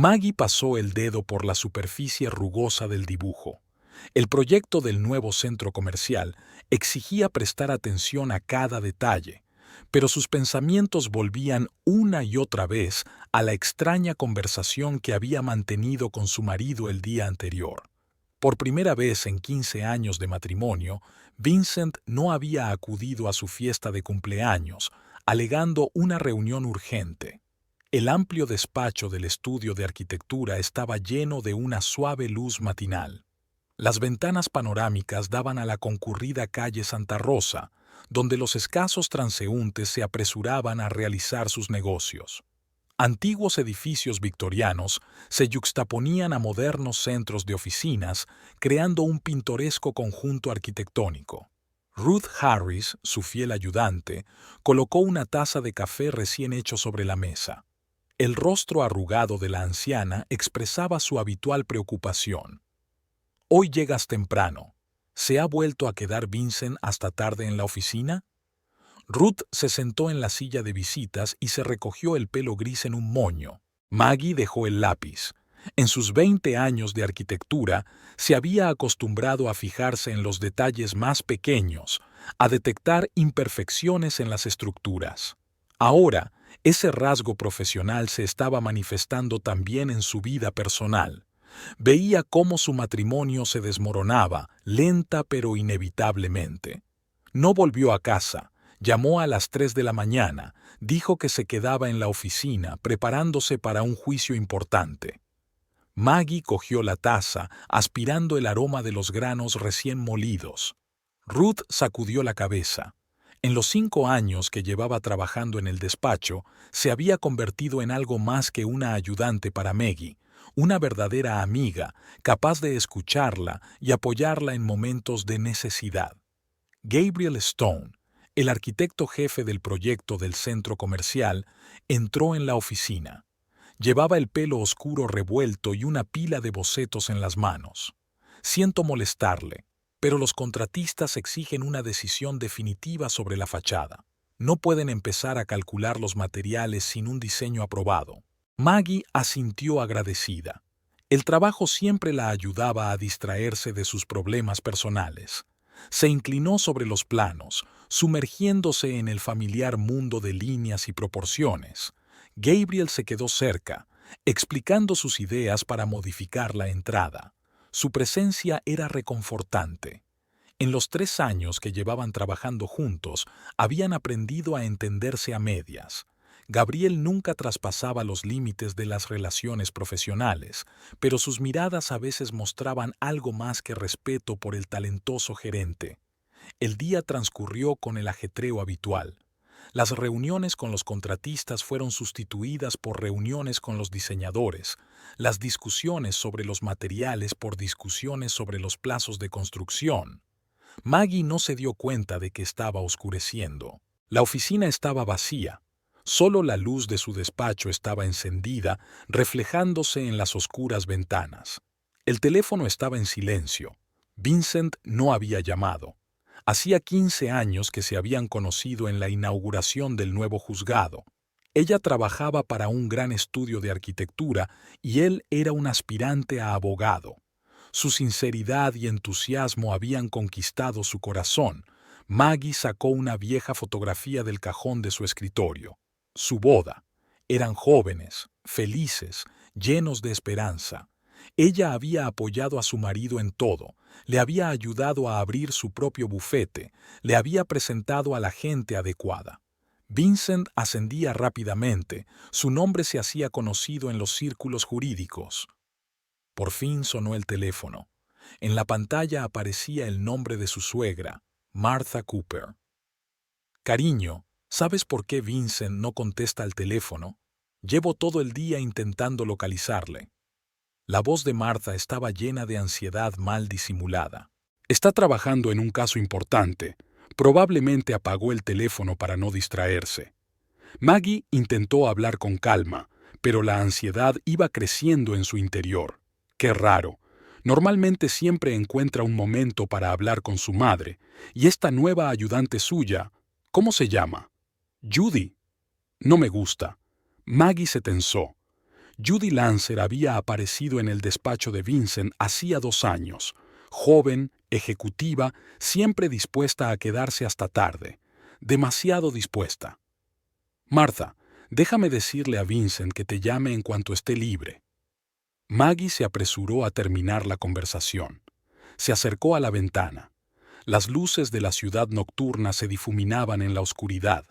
Maggie pasó el dedo por la superficie rugosa del dibujo. El proyecto del nuevo centro comercial exigía prestar atención a cada detalle, pero sus pensamientos volvían una y otra vez a la extraña conversación que había mantenido con su marido el día anterior. Por primera vez en 15 años de matrimonio, Vincent no había acudido a su fiesta de cumpleaños, alegando una reunión urgente. El amplio despacho del estudio de arquitectura estaba lleno de una suave luz matinal. Las ventanas panorámicas daban a la concurrida calle Santa Rosa, donde los escasos transeúntes se apresuraban a realizar sus negocios. Antiguos edificios victorianos se yuxtaponían a modernos centros de oficinas, creando un pintoresco conjunto arquitectónico. Ruth Harris, su fiel ayudante, colocó una taza de café recién hecho sobre la mesa. El rostro arrugado de la anciana expresaba su habitual preocupación. «Hoy llegas temprano. ¿Se ha vuelto a quedar Vincent hasta tarde en la oficina?» Ruth se sentó en la silla de visitas y se recogió el pelo gris en un moño. Maggie dejó el lápiz. En sus 20 años de arquitectura, se había acostumbrado a fijarse en los detalles más pequeños, a detectar imperfecciones en las estructuras. Ahora, ese rasgo profesional se estaba manifestando también en su vida personal. Veía cómo su matrimonio se desmoronaba, lenta pero inevitablemente. No volvió a casa. Llamó a las 3 de la mañana, dijo que se quedaba en la oficina preparándose para un juicio importante. Maggie cogió la taza, aspirando el aroma de los granos recién molidos. Ruth sacudió la cabeza. En los 5 años que llevaba trabajando en el despacho, se había convertido en algo más que una ayudante para Maggie, una verdadera amiga, capaz de escucharla y apoyarla en momentos de necesidad. Gabriel Stone, el arquitecto jefe del proyecto del centro comercial, entró en la oficina. Llevaba el pelo oscuro revuelto y una pila de bocetos en las manos. «Siento molestarle, pero los contratistas exigen una decisión definitiva sobre la fachada. No pueden empezar a calcular los materiales sin un diseño aprobado». Maggie asintió agradecida. El trabajo siempre la ayudaba a distraerse de sus problemas personales. Se inclinó sobre los planos, sumergiéndose en el familiar mundo de líneas y proporciones. Gabriel se quedó cerca, explicando sus ideas para modificar la entrada. Su presencia era reconfortante. En los 3 años que llevaban trabajando juntos, habían aprendido a entenderse a medias. Gabriel nunca traspasaba los límites de las relaciones profesionales, pero sus miradas a veces mostraban algo más que respeto por el talentoso gerente. El día transcurrió con el ajetreo habitual. Las reuniones con los contratistas fueron sustituidas por reuniones con los diseñadores, las discusiones sobre los materiales por discusiones sobre los plazos de construcción. Maggie no se dio cuenta de que estaba oscureciendo. La oficina estaba vacía. Solo la luz de su despacho estaba encendida, reflejándose en las oscuras ventanas. El teléfono estaba en silencio. Vincent no había llamado. Hacía 15 años que se habían conocido en la inauguración del nuevo juzgado. Ella trabajaba para un gran estudio de arquitectura y él era un aspirante a abogado. Su sinceridad y entusiasmo habían conquistado su corazón. Maggie sacó una vieja fotografía del cajón de su escritorio. Su boda. Eran jóvenes, felices, llenos de esperanza. Ella había apoyado a su marido en todo, le había ayudado a abrir su propio bufete, le había presentado a la gente adecuada. Vincent ascendía rápidamente, su nombre se hacía conocido en los círculos jurídicos. Por fin sonó el teléfono. En la pantalla aparecía el nombre de su suegra, Martha Cooper. «Cariño, ¿sabes por qué Vincent no contesta el teléfono? Llevo todo el día intentando localizarle». La voz de Martha estaba llena de ansiedad mal disimulada. «Está trabajando en un caso importante. Probablemente apagó el teléfono para no distraerse». Maggie intentó hablar con calma, pero la ansiedad iba creciendo en su interior. Qué raro. Normalmente siempre encuentra un momento para hablar con su madre, y esta nueva ayudante suya, ¿cómo se llama? Judy. No me gusta. Maggie se tensó. Judy Lancer había aparecido en el despacho de Vincent hacía 2 años, joven, ejecutiva, siempre dispuesta a quedarse hasta tarde, demasiado dispuesta. Martha, déjame decirle a Vincent que te llame en cuanto esté libre. Maggie se apresuró a terminar la conversación. Se acercó a la ventana. Las luces de la ciudad nocturna se difuminaban en la oscuridad.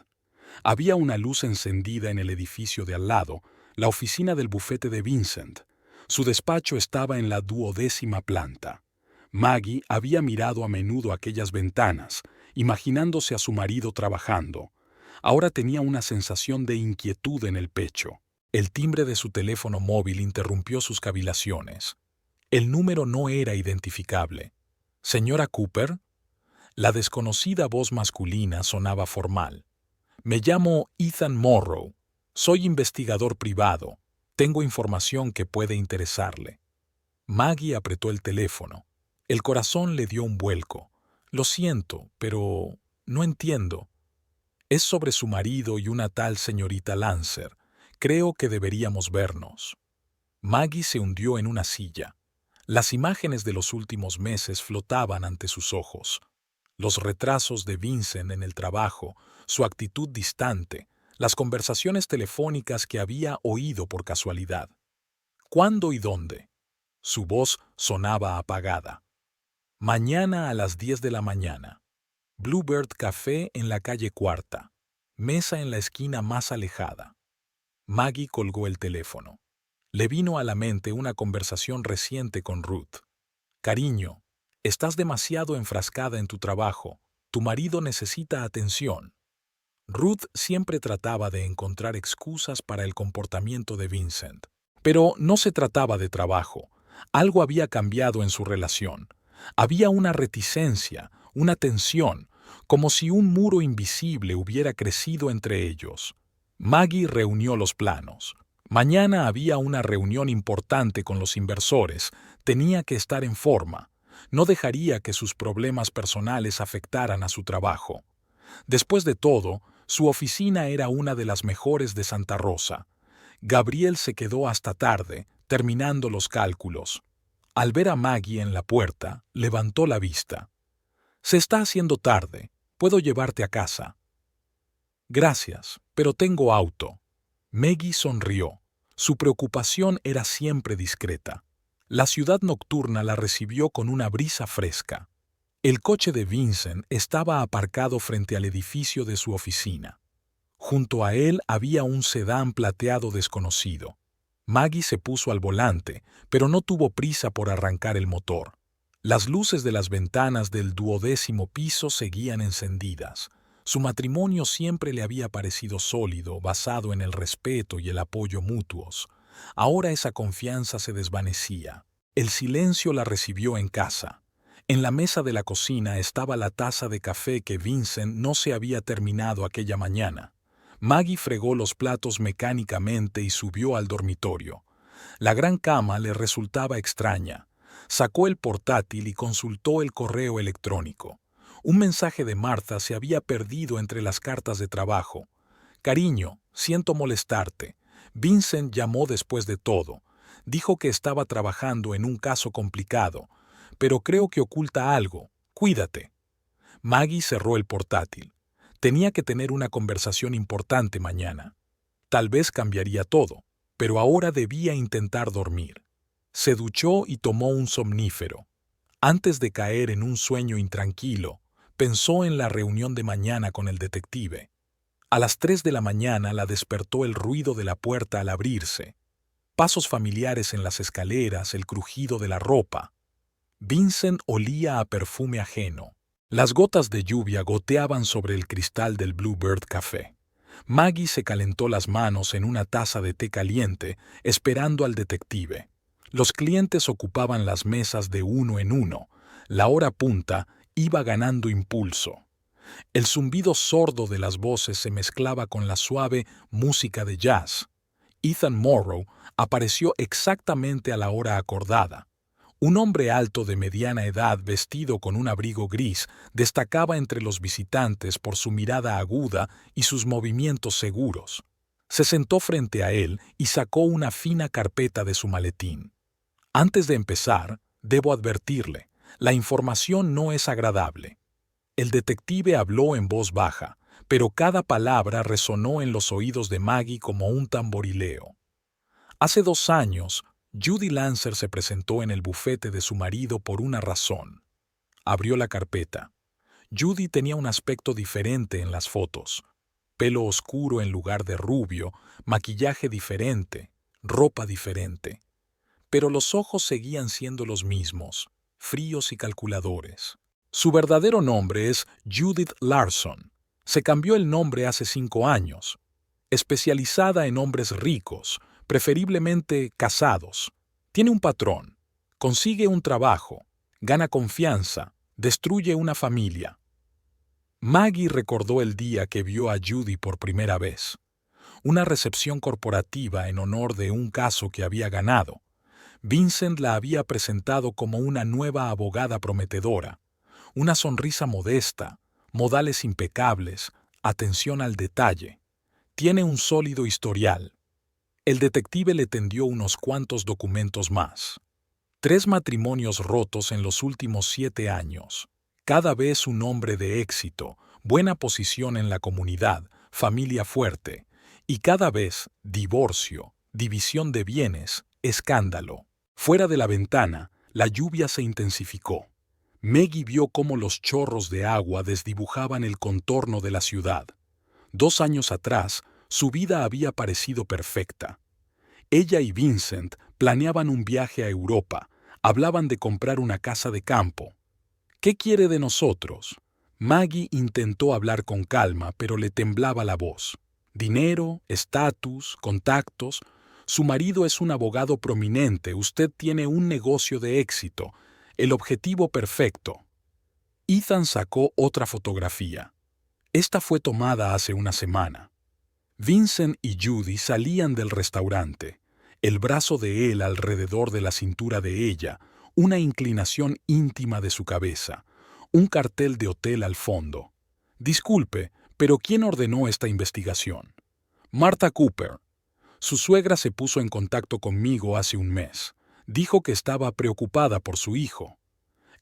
Había una luz encendida en el edificio de al lado, la oficina del bufete de Vincent. Su despacho estaba en la 12ª planta. Maggie había mirado a menudo aquellas ventanas, imaginándose a su marido trabajando. Ahora tenía una sensación de inquietud en el pecho. El timbre de su teléfono móvil interrumpió sus cavilaciones. El número no era identificable. «¿Señora Cooper?» La desconocida voz masculina sonaba formal. «Me llamo Ethan Morrow. Soy investigador privado. Tengo información que puede interesarle». Maggie apretó el teléfono. El corazón le dio un vuelco. «Lo siento, pero no entiendo». «Es sobre su marido y una tal señorita Lancer. Creo que deberíamos vernos». Maggie se hundió en una silla. Las imágenes de los últimos meses flotaban ante sus ojos. Los retrasos de Vincent en el trabajo, su actitud distante, las conversaciones telefónicas que había oído por casualidad. ¿Cuándo y dónde? Su voz sonaba apagada. «Mañana a las 10 de la mañana. Bluebird Café en la calle Cuarta. Mesa en la esquina más alejada». Maggie colgó el teléfono. Le vino a la mente una conversación reciente con Ruth. «Cariño, estás demasiado enfrascada en tu trabajo. Tu marido necesita atención». Ruth siempre trataba de encontrar excusas para el comportamiento de Vincent. Pero no se trataba de trabajo. Algo había cambiado en su relación. Había una reticencia, una tensión, como si un muro invisible hubiera crecido entre ellos. Maggie reunió los planos. Mañana había una reunión importante con los inversores. Tenía que estar en forma. No dejaría que sus problemas personales afectaran a su trabajo. Después de todo, su oficina era una de las mejores de Santa Rosa. Gabriel se quedó hasta tarde, terminando los cálculos. Al ver a Maggie en la puerta, levantó la vista. «Se está haciendo tarde. ¿Puedo llevarte a casa?» «Gracias, pero tengo auto». Maggie sonrió. Su preocupación era siempre discreta. La ciudad nocturna la recibió con una brisa fresca. El coche de Vincent estaba aparcado frente al edificio de su oficina. Junto a él había un sedán plateado desconocido. Maggie se puso al volante, pero no tuvo prisa por arrancar el motor. Las luces de las ventanas del 12º piso seguían encendidas. Su matrimonio siempre le había parecido sólido, basado en el respeto y el apoyo mutuos. Ahora esa confianza se desvanecía. El silencio la recibió en casa. En la mesa de la cocina estaba la taza de café que Vincent no se había terminado aquella mañana. Maggie fregó los platos mecánicamente y subió al dormitorio. La gran cama le resultaba extraña. Sacó el portátil y consultó el correo electrónico. Un mensaje de Martha se había perdido entre las cartas de trabajo. «Cariño, siento molestarte. Vincent llamó después de todo. Dijo que estaba trabajando en un caso complicado, pero creo que oculta algo. Cuídate». Maggie cerró el portátil. Tenía que tener una conversación importante mañana. Tal vez cambiaría todo, pero ahora debía intentar dormir. Se duchó y tomó un somnífero. Antes de caer en un sueño intranquilo, pensó en la reunión de mañana con el detective. A las 3 de la mañana la despertó el ruido de la puerta al abrirse. Pasos familiares en las escaleras, el crujido de la ropa. Vincent olía a perfume ajeno. Las gotas de lluvia goteaban sobre el cristal del Bluebird Café. Maggie se calentó las manos en una taza de té caliente, esperando al detective. Los clientes ocupaban las mesas de uno en uno. La hora punta iba ganando impulso. El zumbido sordo de las voces se mezclaba con la suave música de jazz. Ethan Morrow apareció exactamente a la hora acordada. Un hombre alto de mediana edad vestido con un abrigo gris destacaba entre los visitantes por su mirada aguda y sus movimientos seguros. Se sentó frente a él y sacó una fina carpeta de su maletín. Antes de empezar, debo advertirle, la información no es agradable. El detective habló en voz baja, pero cada palabra resonó en los oídos de Maggie como un tamborileo. Hace 2 años, Judy Lancer se presentó en el bufete de su marido por una razón. Abrió la carpeta. Judy tenía un aspecto diferente en las fotos. Pelo oscuro en lugar de rubio, maquillaje diferente, ropa diferente. Pero los ojos seguían siendo los mismos, fríos y calculadores. Su verdadero nombre es Judith Larson. Se cambió el nombre hace 5 años. Especializada en hombres ricos, preferiblemente casados. Tiene un patrón. Consigue un trabajo. Gana confianza. Destruye una familia. Maggie recordó el día que vio a Judy por primera vez. Una recepción corporativa en honor de un caso que había ganado. Vincent la había presentado como una nueva abogada prometedora. Una sonrisa modesta, modales impecables, atención al detalle. Tiene un sólido historial. El detective le tendió unos cuantos documentos más. 3 matrimonios rotos en los últimos 7 años. Cada vez un hombre de éxito, buena posición en la comunidad, familia fuerte. Y cada vez divorcio, división de bienes, escándalo. Fuera de la ventana, la lluvia se intensificó. Maggie vio cómo los chorros de agua desdibujaban el contorno de la ciudad. 2 años atrás, su vida había parecido perfecta. Ella y Vincent planeaban un viaje a Europa, hablaban de comprar una casa de campo. ¿Qué quiere de nosotros? Maggie intentó hablar con calma, pero le temblaba la voz. Dinero, estatus, contactos. Su marido es un abogado prominente, usted tiene un negocio de éxito, el objetivo perfecto. Ethan sacó otra fotografía. Esta fue tomada hace una semana. Vincent y Judy salían del restaurante, el brazo de él alrededor de la cintura de ella, una inclinación íntima de su cabeza, un cartel de hotel al fondo. Disculpe, pero ¿quién ordenó esta investigación? Martha Cooper. Su suegra se puso en contacto conmigo hace un mes. Dijo que estaba preocupada por su hijo.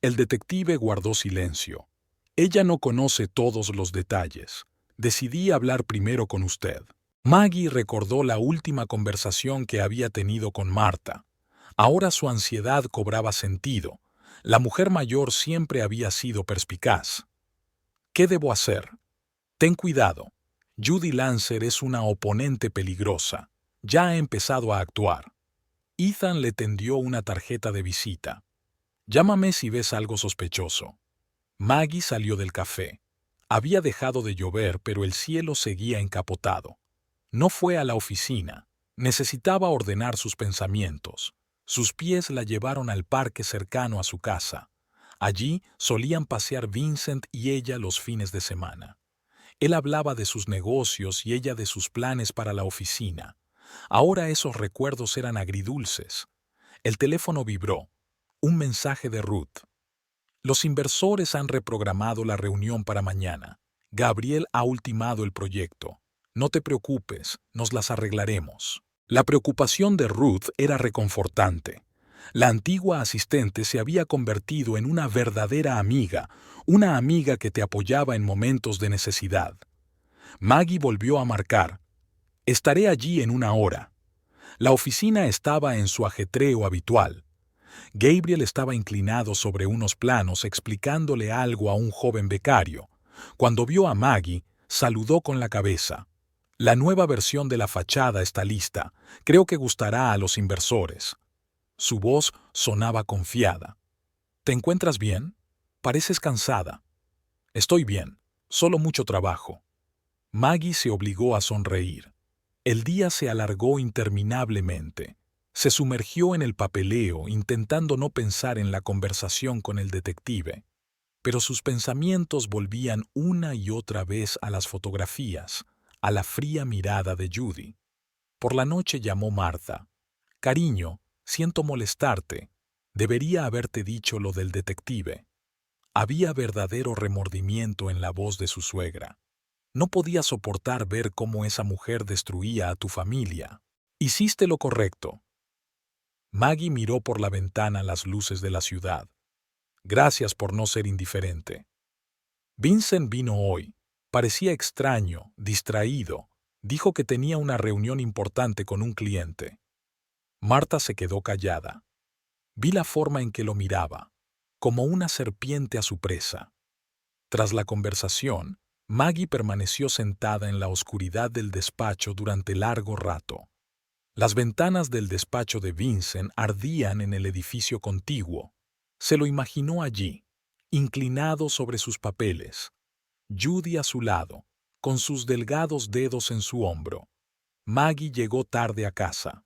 El detective guardó silencio. Ella no conoce todos los detalles. Decidí hablar primero con usted. Maggie recordó la última conversación que había tenido con Martha. Ahora su ansiedad cobraba sentido. La mujer mayor siempre había sido perspicaz. ¿Qué debo hacer? Ten cuidado. Judy Lancer es una oponente peligrosa. Ya ha empezado a actuar. Ethan le tendió una tarjeta de visita. Llámame si ves algo sospechoso. Maggie salió del café. Había dejado de llover, pero el cielo seguía encapotado. No fue a la oficina. Necesitaba ordenar sus pensamientos. Sus pies la llevaron al parque cercano a su casa. Allí solían pasear Vincent y ella los fines de semana. Él hablaba de sus negocios y ella de sus planes para la oficina. Ahora esos recuerdos eran agridulces. El teléfono vibró. Un mensaje de Ruth. Los inversores han reprogramado la reunión para mañana. Gabriel ha ultimado el proyecto. No te preocupes, nos las arreglaremos. La preocupación de Ruth era reconfortante. La antigua asistente se había convertido en una verdadera amiga, una amiga que te apoyaba en momentos de necesidad. Maggie volvió a marcar. Estaré allí en 1 hora. La oficina estaba en su ajetreo habitual. Gabriel estaba inclinado sobre unos planos explicándole algo a un joven becario. Cuando vio a Maggie, saludó con la cabeza. La nueva versión de la fachada está lista. Creo que gustará a los inversores. Su voz sonaba confiada. ¿Te encuentras bien? Pareces cansada. Estoy bien, solo mucho trabajo. Maggie se obligó a sonreír. El día se alargó interminablemente. Se sumergió en el papeleo, intentando no pensar en la conversación con el detective. Pero sus pensamientos volvían una y otra vez a las fotografías, a la fría mirada de Judy. Por la noche llamó Martha. Cariño, siento molestarte. Debería haberte dicho lo del detective. Había verdadero remordimiento en la voz de su suegra. No podía soportar ver cómo esa mujer destruía a tu familia. Hiciste lo correcto. Maggie miró por la ventana las luces de la ciudad. Gracias por no ser indiferente. Vincent vino hoy. Parecía extraño, distraído. Dijo que tenía una reunión importante con un cliente. Marta se quedó callada. Vi la forma en que lo miraba, como una serpiente a su presa. Tras la conversación, Maggie permaneció sentada en la oscuridad del despacho durante largo rato. Las ventanas del despacho de Vincent ardían en el edificio contiguo. Se lo imaginó allí, inclinado sobre sus papeles, Judy a su lado, con sus delgados dedos en su hombro. Maggie llegó tarde a casa.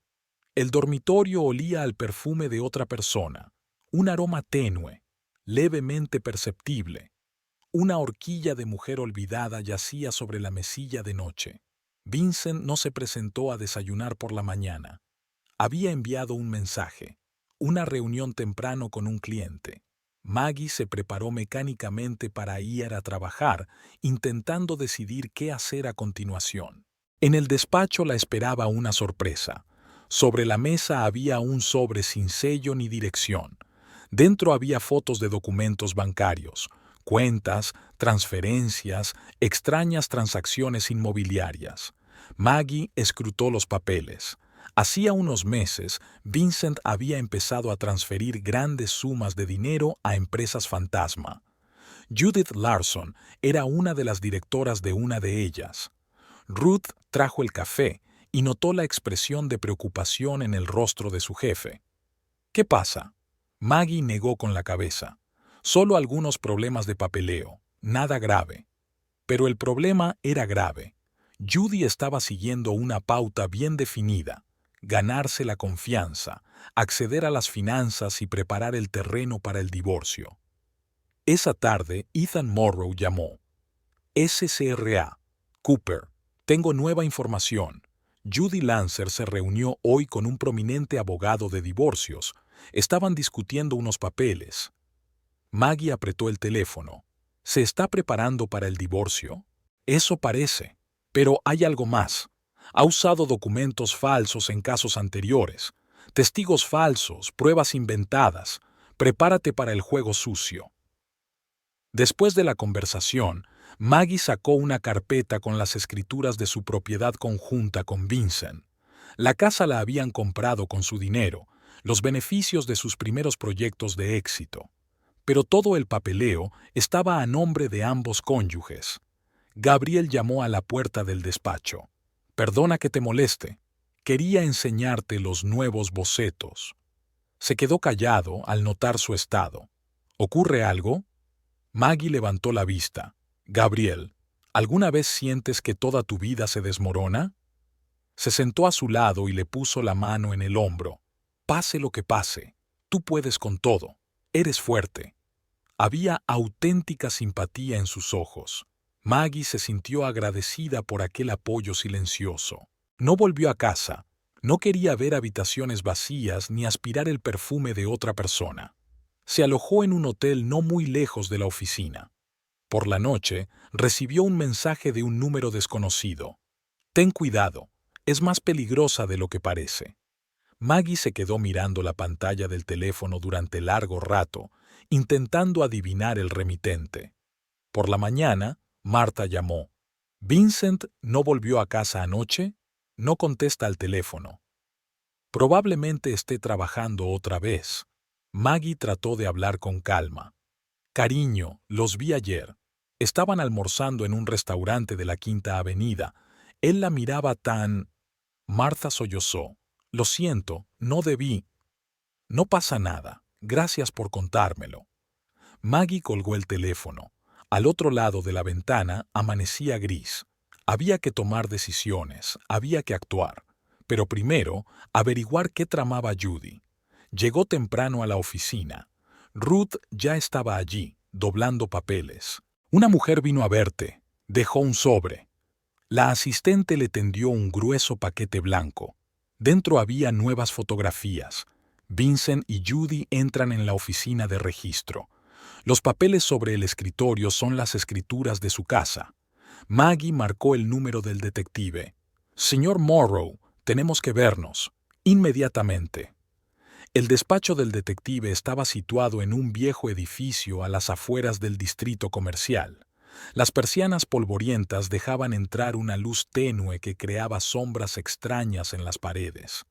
El dormitorio olía al perfume de otra persona, un aroma tenue, levemente perceptible. Una horquilla de mujer olvidada yacía sobre la mesilla de noche. Vincent no se presentó a desayunar por la mañana. Había enviado un mensaje, una reunión temprano con un cliente. Maggie se preparó mecánicamente para ir a trabajar, intentando decidir qué hacer a continuación. En el despacho la esperaba una sorpresa. Sobre la mesa había un sobre sin sello ni dirección. Dentro había fotos de documentos bancarios, cuentas, transferencias, extrañas transacciones inmobiliarias. Maggie escrutó los papeles. Hacía unos meses, Vincent había empezado a transferir grandes sumas de dinero a empresas fantasma. Judith Larson era una de las directoras de una de ellas. Ruth trajo el café y notó la expresión de preocupación en el rostro de su jefe. ¿Qué pasa? Maggie negó con la cabeza. Solo algunos problemas de papeleo, nada grave. Pero el problema era grave. Judy estaba siguiendo una pauta bien definida: ganarse la confianza, acceder a las finanzas y preparar el terreno para el divorcio. Esa tarde, Ethan Morrow llamó. SCRA. Cooper. Tengo nueva información. Judy Lancer se reunió hoy con un prominente abogado de divorcios. Estaban discutiendo unos papeles. Maggie apretó el teléfono. ¿Se está preparando para el divorcio? Eso parece. Pero hay algo más. Ha usado documentos falsos en casos anteriores. Testigos falsos, pruebas inventadas. Prepárate para el juego sucio. Después de la conversación, Maggie sacó una carpeta con las escrituras de su propiedad conjunta con Vincent. La casa la habían comprado con su dinero, los beneficios de sus primeros proyectos de éxito. Pero todo el papeleo estaba a nombre de ambos cónyuges. Gabriel llamó a la puerta del despacho. Perdona que te moleste. Quería enseñarte los nuevos bocetos. Se quedó callado al notar su estado. ¿Ocurre algo? Maggie levantó la vista. Gabriel, ¿alguna vez sientes que toda tu vida se desmorona? Se sentó a su lado y le puso la mano en el hombro. Pase lo que pase, tú puedes con todo. Eres fuerte. Había auténtica simpatía en sus ojos. Maggie se sintió agradecida por aquel apoyo silencioso. No volvió a casa. No quería ver habitaciones vacías ni aspirar el perfume de otra persona. Se alojó en un hotel no muy lejos de la oficina. Por la noche, recibió un mensaje de un número desconocido. Ten cuidado, es más peligrosa de lo que parece. Maggie se quedó mirando la pantalla del teléfono durante largo rato, intentando adivinar el remitente. Por la mañana, Marta llamó. ¿Vincent no volvió a casa anoche? No contesta al teléfono. Probablemente esté trabajando otra vez. Maggie trató de hablar con calma. Cariño, los vi ayer. Estaban almorzando en un restaurante de la Quinta Avenida. Él la miraba tan... Marta sollozó. Lo siento, no debí. No pasa nada. Gracias por contármelo. Maggie colgó el teléfono. Al otro lado de la ventana amanecía gris. Había que tomar decisiones, había que actuar. Pero primero, averiguar qué tramaba Judy. Llegó temprano a la oficina. Ruth ya estaba allí, doblando papeles. Una mujer vino a verte. Dejó un sobre. La asistente le tendió un grueso paquete blanco. Dentro había nuevas fotografías. Vincent y Judy entran en la oficina de registro. Los papeles sobre el escritorio son las escrituras de su casa. Maggie marcó el número del detective. «Señor Morrow, tenemos que vernos. Inmediatamente». El despacho del detective estaba situado en un viejo edificio a las afueras del distrito comercial. Las persianas polvorientas dejaban entrar una luz tenue que creaba sombras extrañas en las paredes.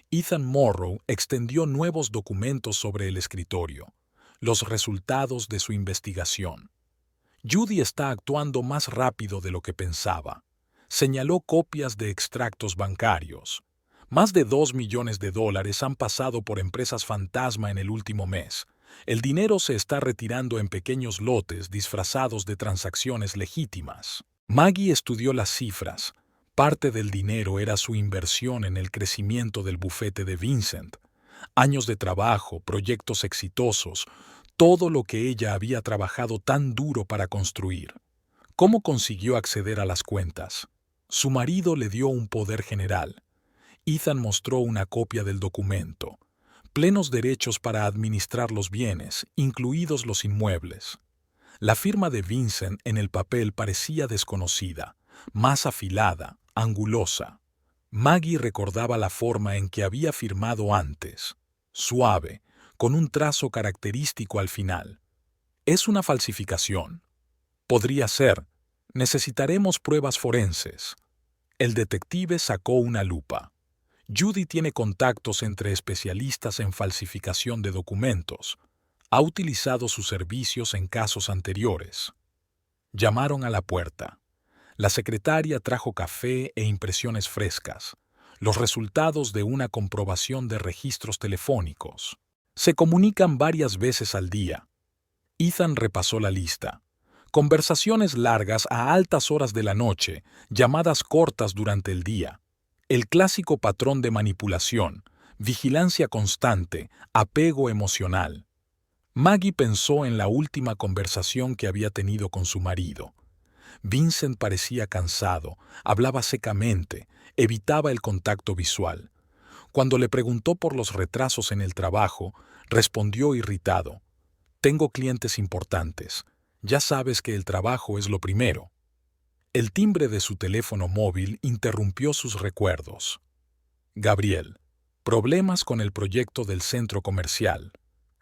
Ethan Morrow extendió nuevos documentos sobre el escritorio, los resultados de su investigación. «Judy está actuando más rápido de lo que pensaba». Señaló copias de extractos bancarios. Más de $2 millones han pasado por empresas fantasma en el último mes. El dinero se está retirando en pequeños lotes disfrazados de transacciones legítimas. Maggie estudió las cifras. Parte del dinero era su inversión en el crecimiento del bufete de Vincent. Años de trabajo, proyectos exitosos, todo lo que ella había trabajado tan duro para construir. ¿Cómo consiguió acceder a las cuentas? Su marido le dio un poder general. Ethan mostró una copia del documento. Plenos derechos para administrar los bienes, incluidos los inmuebles. La firma de Vincent en el papel parecía desconocida, más afilada, angulosa. Maggie recordaba la forma en que había firmado antes. Suave, con un trazo característico al final. «Es una falsificación». «Podría ser. Necesitaremos pruebas forenses». El detective sacó una lupa. «Judy tiene contactos entre especialistas en falsificación de documentos. Ha utilizado sus servicios en casos anteriores». Llamaron a la puerta. La secretaria trajo café e impresiones frescas, los resultados de una comprobación de registros telefónicos. Se comunican varias veces al día. Ethan repasó la lista. Conversaciones largas a altas horas de la noche, llamadas cortas durante el día. El clásico patrón de manipulación, vigilancia constante, apego emocional. Maggie pensó en la última conversación que había tenido con su marido. Vincent parecía cansado, hablaba secamente, evitaba el contacto visual. Cuando le preguntó por los retrasos en el trabajo, respondió irritado. «Tengo clientes importantes. Ya sabes que el trabajo es lo primero». El timbre de su teléfono móvil interrumpió sus recuerdos. «Gabriel, problemas con el proyecto del centro comercial.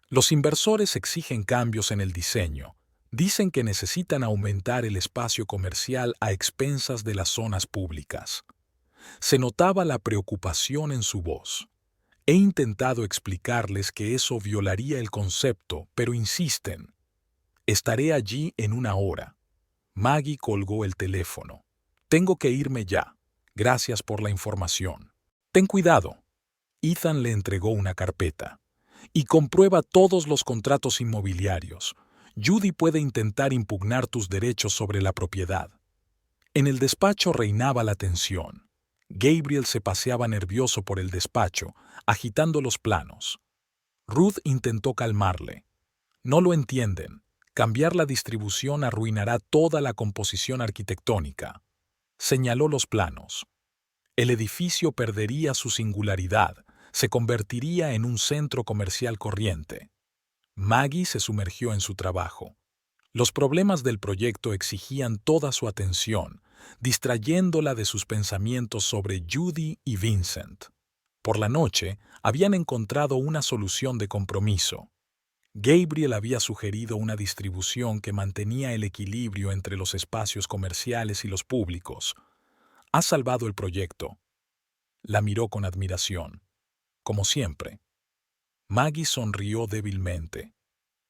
Los inversores exigen cambios en el diseño. Dicen que necesitan aumentar el espacio comercial a expensas de las zonas públicas». Se notaba la preocupación en su voz. «He intentado explicarles que eso violaría el concepto, pero insisten. Estaré allí en 1 hora». Maggie colgó el teléfono. «Tengo que irme ya. Gracias por la información». «Ten cuidado». Ethan le entregó una carpeta. «Y comprueba todos los contratos inmobiliarios. Judy puede intentar impugnar tus derechos sobre la propiedad». En el despacho reinaba la tensión. Gabriel se paseaba nervioso por el despacho, agitando los planos. Ruth intentó calmarle. «No lo entienden. Cambiar la distribución arruinará toda la composición arquitectónica». Señaló los planos. El edificio perdería su singularidad, se convertiría en un centro comercial corriente. Maggie se sumergió en su trabajo. Los problemas del proyecto exigían toda su atención, distrayéndola de sus pensamientos sobre Judy y Vincent. Por la noche, habían encontrado una solución de compromiso. Gabriel había sugerido una distribución que mantenía el equilibrio entre los espacios comerciales y los públicos. «Has salvado el proyecto». La miró con admiración. «Como siempre». Maggie sonrió débilmente.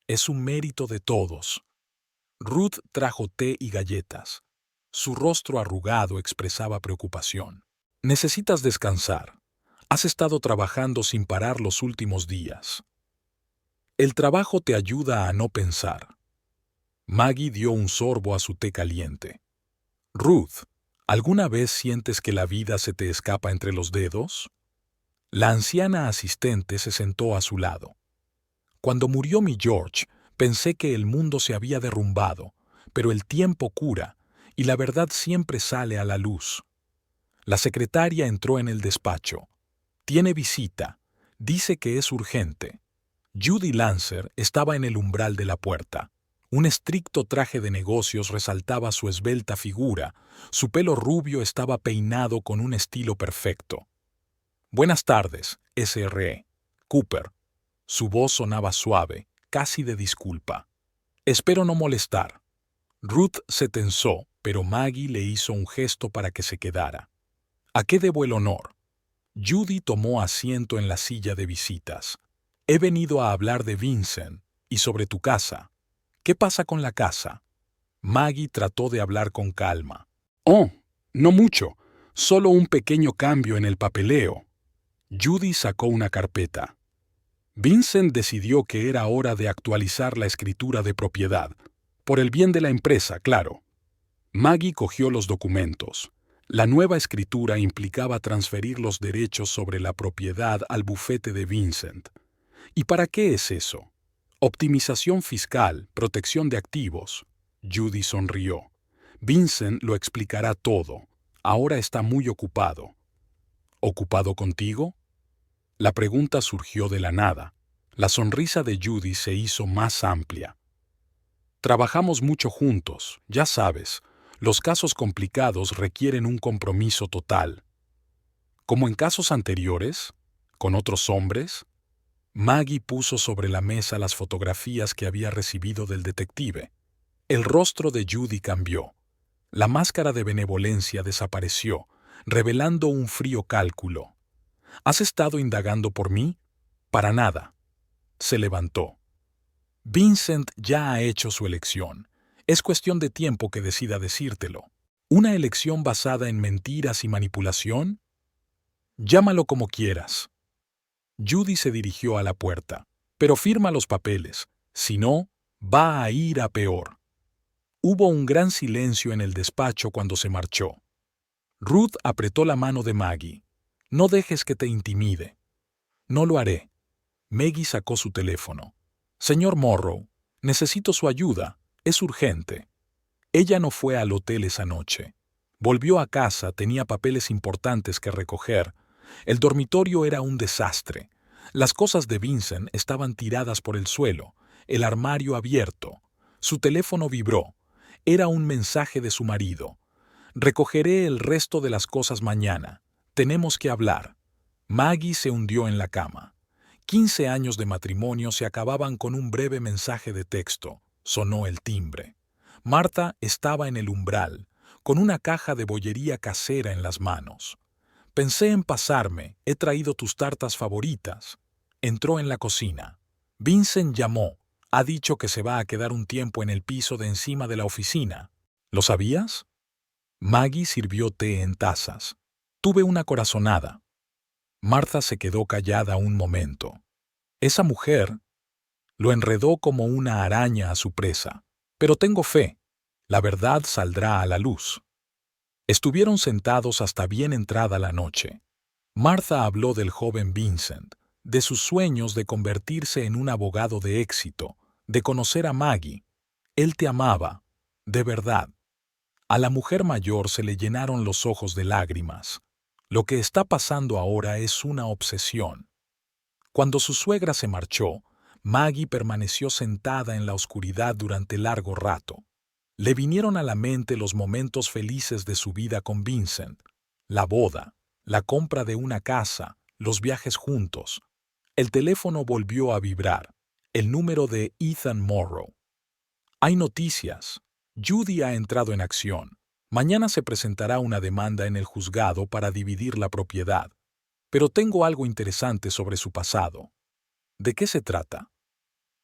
«Es un mérito de todos». Ruth trajo té y galletas. Su rostro arrugado expresaba preocupación. «Necesitas descansar. Has estado trabajando sin parar los últimos días. El trabajo te ayuda a no pensar». Maggie dio un sorbo a su té caliente. «Ruth, ¿alguna vez sientes que la vida se te escapa entre los dedos?» La anciana asistente se sentó a su lado. «Cuando murió mi George, pensé que el mundo se había derrumbado, pero el tiempo cura, y la verdad siempre sale a la luz». La secretaria entró en el despacho. «Tiene visita. Dice que es urgente». Judy Lancer estaba en el umbral de la puerta. Un estricto traje de negocios resaltaba su esbelta figura, su pelo rubio estaba peinado con un estilo perfecto. Buenas tardes, SRE. Cooper. Su voz sonaba suave, casi de disculpa. Espero no molestar. Ruth se tensó, pero Maggie le hizo un gesto para que se quedara. ¿A qué debo el honor? Judy tomó asiento en la silla de visitas. He venido a hablar de Vincent y sobre tu casa. ¿Qué pasa con la casa? Maggie trató de hablar con calma. Oh, no mucho. Solo un pequeño cambio en el papeleo. Judy sacó una carpeta. Vincent decidió que era hora de actualizar la escritura de propiedad. Por el bien de la empresa, claro. Maggie cogió los documentos. La nueva escritura implicaba transferir los derechos sobre la propiedad al bufete de Vincent. ¿Y para qué es eso? Optimización fiscal, protección de activos. Judy sonrió. Vincent lo explicará todo. Ahora está muy ocupado. ¿Ocupado contigo? La pregunta surgió de la nada. La sonrisa de Judy se hizo más amplia. Trabajamos mucho juntos, ya sabes. Los casos complicados requieren un compromiso total. ¿Como en casos anteriores? ¿Con otros hombres? Maggie puso sobre la mesa las fotografías que había recibido del detective. El rostro de Judy cambió. La máscara de benevolencia desapareció, revelando un frío cálculo. ¿Has estado indagando por mí? Para nada. Se levantó. Vincent ya ha hecho su elección. Es cuestión de tiempo que decida decírtelo. ¿Una elección basada en mentiras y manipulación? Llámalo como quieras. Judy se dirigió a la puerta. Pero firma los papeles. Si no, va a ir a peor. Hubo un gran silencio en el despacho cuando se marchó. Ruth apretó la mano de Maggie. No dejes que te intimide. No lo haré. Maggie sacó su teléfono. Señor Morrow, necesito su ayuda. Es urgente. Ella no fue al hotel esa noche. Volvió a casa, tenía papeles importantes que recoger. El dormitorio era un desastre. Las cosas de Vincent estaban tiradas por el suelo, el armario abierto. Su teléfono vibró. Era un mensaje de su marido. Recogeré el resto de las cosas mañana. Tenemos que hablar. Maggie se hundió en la cama. 15 años de matrimonio se acababan con un breve mensaje de texto. Sonó el timbre. Marta estaba en el umbral, con una caja de bollería casera en las manos. Pensé en pasarme, he traído tus tartas favoritas. Entró en la cocina. Vincent llamó. Ha dicho que se va a quedar un tiempo en el piso de encima de la oficina. ¿Lo sabías? Maggie sirvió té en tazas. Tuve una corazonada. Marta se quedó callada un momento. Esa mujer lo enredó como una araña a su presa. Pero tengo fe. La verdad saldrá a la luz. Estuvieron sentados hasta bien entrada la noche. Martha habló del joven Vincent, de sus sueños de convertirse en un abogado de éxito, de conocer a Maggie. Él te amaba, de verdad. A la mujer mayor se le llenaron los ojos de lágrimas. Lo que está pasando ahora es una obsesión. Cuando su suegra se marchó, Maggie permaneció sentada en la oscuridad durante largo rato. Le vinieron a la mente los momentos felices de su vida con Vincent, la boda, la compra de una casa, los viajes juntos. El teléfono volvió a vibrar, el número de Ethan Morrow. Hay noticias. Judy ha entrado en acción. Mañana se presentará una demanda en el juzgado para dividir la propiedad. Pero tengo algo interesante sobre su pasado. ¿De qué se trata?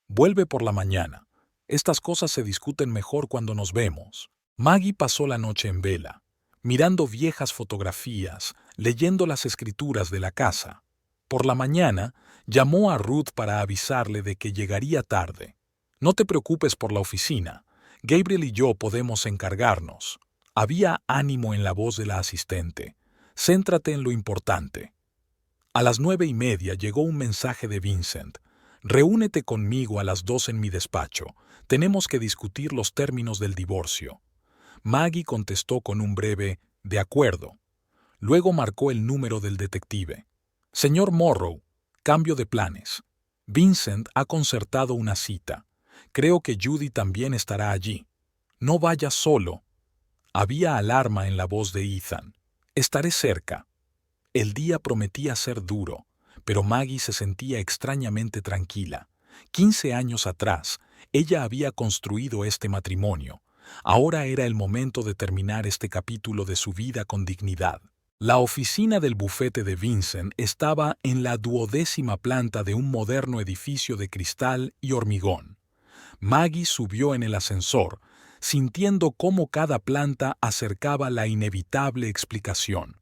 Vuelve por la mañana. Estas cosas se discuten mejor cuando nos vemos. Maggie pasó la noche en vela, mirando viejas fotografías, leyendo las escrituras de la casa. Por la mañana, llamó a Ruth para avisarle de que llegaría tarde. No te preocupes por la oficina. Gabriel y yo podemos encargarnos. Había ánimo en la voz de la asistente. Céntrate en lo importante. A las 9:30 llegó un mensaje de Vincent. Reúnete conmigo a las 2 en mi despacho. Tenemos que discutir los términos del divorcio. Maggie contestó con un breve «de acuerdo». Luego marcó el número del detective. Señor Morrow, cambio de planes. Vincent ha concertado una cita. Creo que Judy también estará allí. No vayas solo. Había alarma en la voz de Ethan. Estaré cerca. El día prometía ser duro, pero Maggie se sentía extrañamente tranquila. 15 años atrás, ella había construido este matrimonio. Ahora era el momento de terminar este capítulo de su vida con dignidad. La oficina del bufete de Vincent estaba en la 12ª planta de un moderno edificio de cristal y hormigón. Maggie subió en el ascensor, sintiendo cómo cada planta acercaba la inevitable explicación.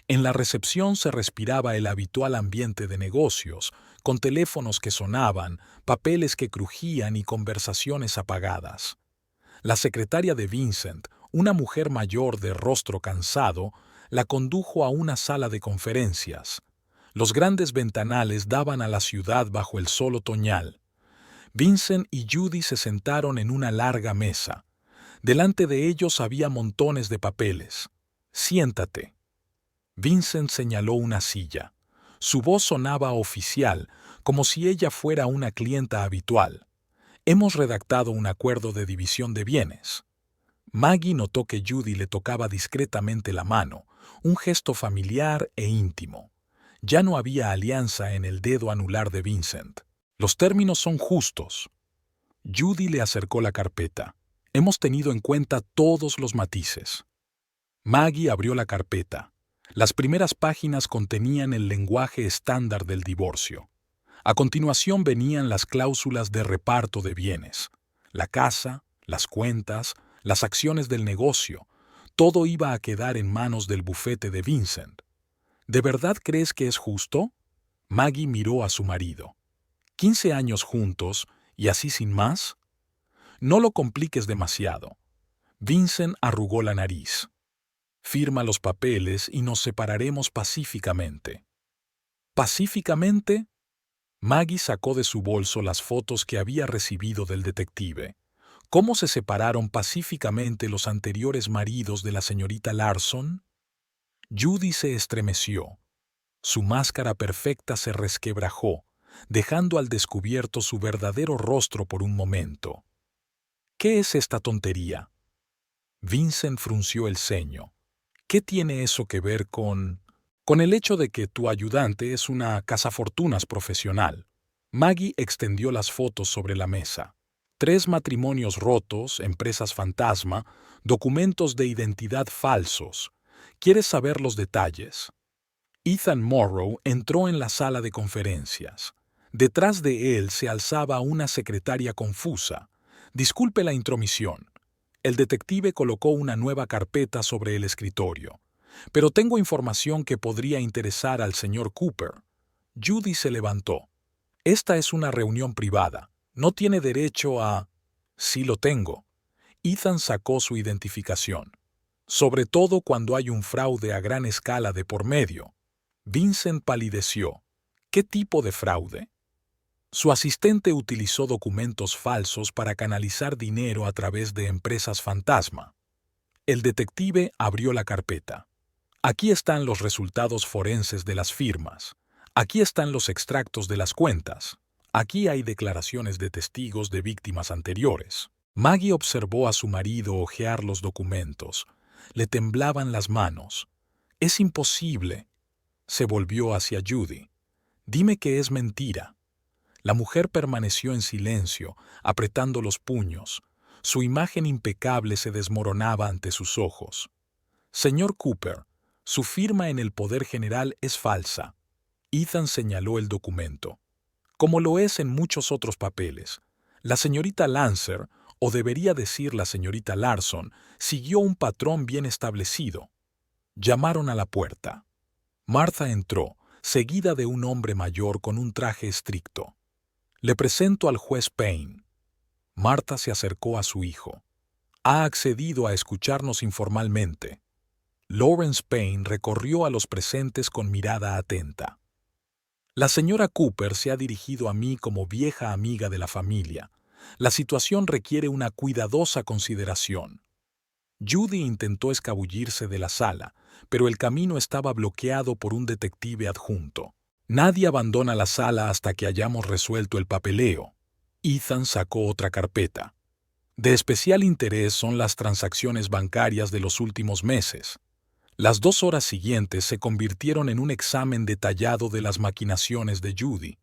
En la recepción se respiraba el habitual ambiente de negocios, con teléfonos que sonaban, papeles que crujían y conversaciones apagadas. La secretaria de Vincent, una mujer mayor de rostro cansado, la condujo a una sala de conferencias. Los grandes ventanales daban a la ciudad bajo el sol otoñal. Vincent y Judy se sentaron en una larga mesa. Delante de ellos había montones de papeles. «Siéntate». Vincent señaló una silla. Su voz sonaba oficial, como si ella fuera una clienta habitual. «Hemos redactado un acuerdo de división de bienes». Maggie notó que Judy le tocaba discretamente la mano, un gesto familiar e íntimo. Ya no había alianza en el dedo anular de Vincent. «Los términos son justos». Judy le acercó la carpeta. «Hemos tenido en cuenta todos los matices». Maggie abrió la carpeta. Las primeras páginas contenían el lenguaje estándar del divorcio. A continuación venían las cláusulas de reparto de bienes. La casa, las cuentas, las acciones del negocio, todo iba a quedar en manos del bufete de Vincent. ¿De verdad crees que es justo? Maggie miró a su marido. 15 años juntos, y así sin más. No lo compliques demasiado. Vincent arrugó la nariz. Firma los papeles y nos separaremos pacíficamente. ¿Pacíficamente? Maggie sacó de su bolso las fotos que había recibido del detective. ¿Cómo se separaron pacíficamente los anteriores maridos de la señorita Larson? Judy se estremeció. Su máscara perfecta se resquebrajó, dejando al descubierto su verdadero rostro por un momento. ¿Qué es esta tontería? Vincent frunció el ceño. ¿Qué tiene eso que ver con el hecho de que tu ayudante es una cazafortunas profesional? Maggie extendió las fotos sobre la mesa. 3 matrimonios rotos, empresas fantasma, documentos de identidad falsos. ¿Quieres saber los detalles? Ethan Morrow entró en la sala de conferencias. Detrás de él se alzaba una secretaria confusa. Disculpe la intromisión. El detective colocó una nueva carpeta sobre el escritorio. Pero tengo información que podría interesar al señor Cooper. Judy se levantó. Esta es una reunión privada. No tiene derecho a... Sí lo tengo. Ethan sacó su identificación. Sobre todo cuando hay un fraude a gran escala de por medio. Vincent palideció. ¿Qué tipo de fraude? Su asistente utilizó documentos falsos para canalizar dinero a través de empresas fantasma. El detective abrió la carpeta. Aquí están los resultados forenses de las firmas. Aquí están los extractos de las cuentas. Aquí hay declaraciones de testigos de víctimas anteriores. Maggie observó a su marido hojear los documentos. Le temblaban las manos. «Es imposible». Se volvió hacia Judy. «Dime que es mentira». La mujer permaneció en silencio, apretando los puños. Su imagen impecable se desmoronaba ante sus ojos. «Señor Cooper, su firma en el poder general es falsa». Ethan señaló el documento. «Como lo es en muchos otros papeles. La señorita Lancer, o debería decir la señorita Larson, siguió un patrón bien establecido». Llamaron a la puerta. Martha entró, seguida de un hombre mayor con un traje estricto. «Le presento al juez Payne». Martha se acercó a su hijo. «Ha accedido a escucharnos informalmente». Lawrence Payne recorrió a los presentes con mirada atenta. «La señora Cooper se ha dirigido a mí como vieja amiga de la familia. La situación requiere una cuidadosa consideración». Judy intentó escabullirse de la sala, pero el camino estaba bloqueado por un detective adjunto. «Nadie abandona la sala hasta que hayamos resuelto el papeleo». Ethan sacó otra carpeta. De especial interés son las transacciones bancarias de los últimos meses. Las 2 horas siguientes se convirtieron en un examen detallado de las maquinaciones de Judy.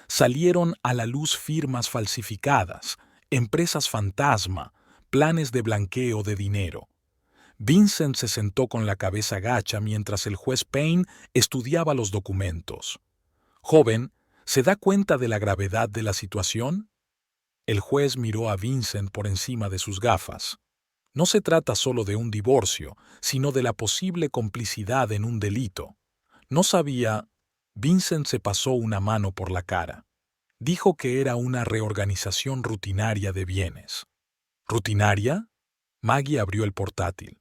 Salieron a la luz firmas falsificadas, empresas fantasma, planes de blanqueo de dinero. Vincent se sentó con la cabeza gacha mientras el juez Payne estudiaba los documentos. «Joven, ¿se da cuenta de la gravedad de la situación?». El juez miró a Vincent por encima de sus gafas. No se trata solo de un divorcio, sino de la posible complicidad en un delito. No sabía. Vincent se pasó una mano por la cara. Dijo que era una reorganización rutinaria de bienes. ¿Rutinaria? Maggie abrió el portátil.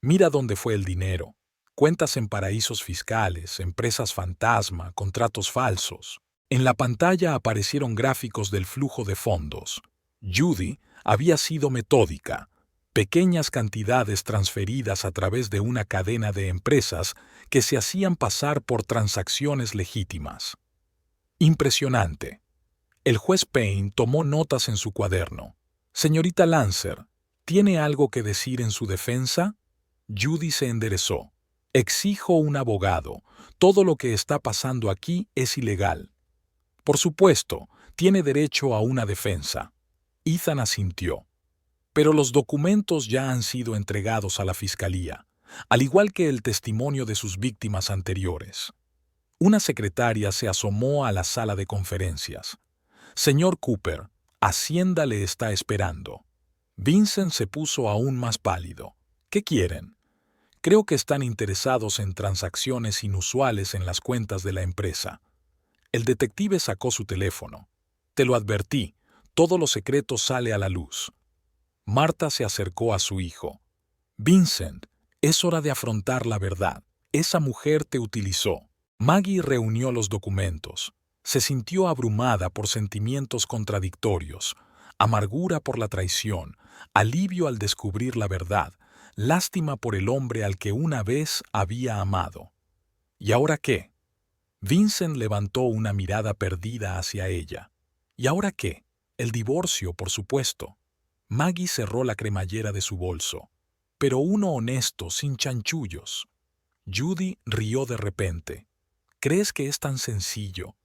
Mira dónde fue el dinero. Cuentas en paraísos fiscales, empresas fantasma, contratos falsos. En la pantalla aparecieron gráficos del flujo de fondos. Judy había sido metódica. Pequeñas cantidades transferidas a través de una cadena de empresas que se hacían pasar por transacciones legítimas. Impresionante. El juez Payne tomó notas en su cuaderno. «Señorita Lancer, ¿tiene algo que decir en su defensa?». Judy se enderezó. «Exijo un abogado. Todo lo que está pasando aquí es ilegal». «Por supuesto, tiene derecho a una defensa». Ethan asintió. «Pero los documentos ya han sido entregados a la fiscalía, al igual que el testimonio de sus víctimas anteriores». Una secretaria se asomó a la sala de conferencias. «Señor Cooper, Hacienda le está esperando». Vincent se puso aún más pálido. «¿Qué quieren?». «Creo que están interesados en transacciones inusuales en las cuentas de la empresa». El detective sacó su teléfono. «Te lo advertí, todo lo secreto sale a la luz». Marta se acercó a su hijo. «Vincent, es hora de afrontar la verdad. Esa mujer te utilizó». Maggie reunió los documentos. Se sintió abrumada por sentimientos contradictorios, amargura por la traición, alivio al descubrir la verdad, lástima por el hombre al que una vez había amado. ¿Y ahora qué? Vincent levantó una mirada perdida hacia ella. ¿Y ahora qué? El divorcio, por supuesto. Maggie cerró la cremallera de su bolso. Pero uno honesto, sin chanchullos. Judy rió de repente. ¿Crees que es tan sencillo?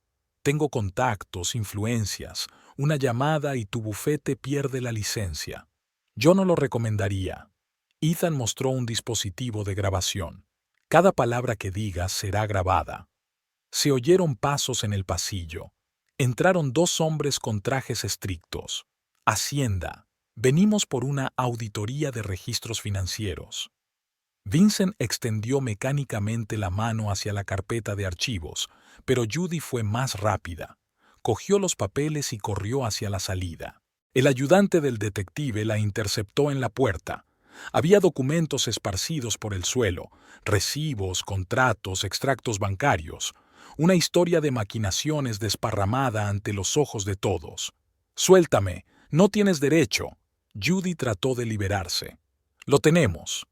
Tengo contactos, influencias, una llamada y tu bufete pierde la licencia. Yo no lo recomendaría. Ethan mostró un dispositivo de grabación. Cada palabra que digas será grabada. Se oyeron pasos en el pasillo. Entraron 2 hombres con trajes estrictos. Hacienda. Venimos por una auditoría de registros financieros. Vincent extendió mecánicamente la mano hacia la carpeta de archivos, pero Judy fue más rápida. Cogió los papeles y corrió hacia la salida. El ayudante del detective la interceptó en la puerta. Había documentos esparcidos por el suelo, recibos, contratos, extractos bancarios. Una historia de maquinaciones desparramada ante los ojos de todos. «Suéltame, no tienes derecho». Judy trató de liberarse. «Lo tenemos».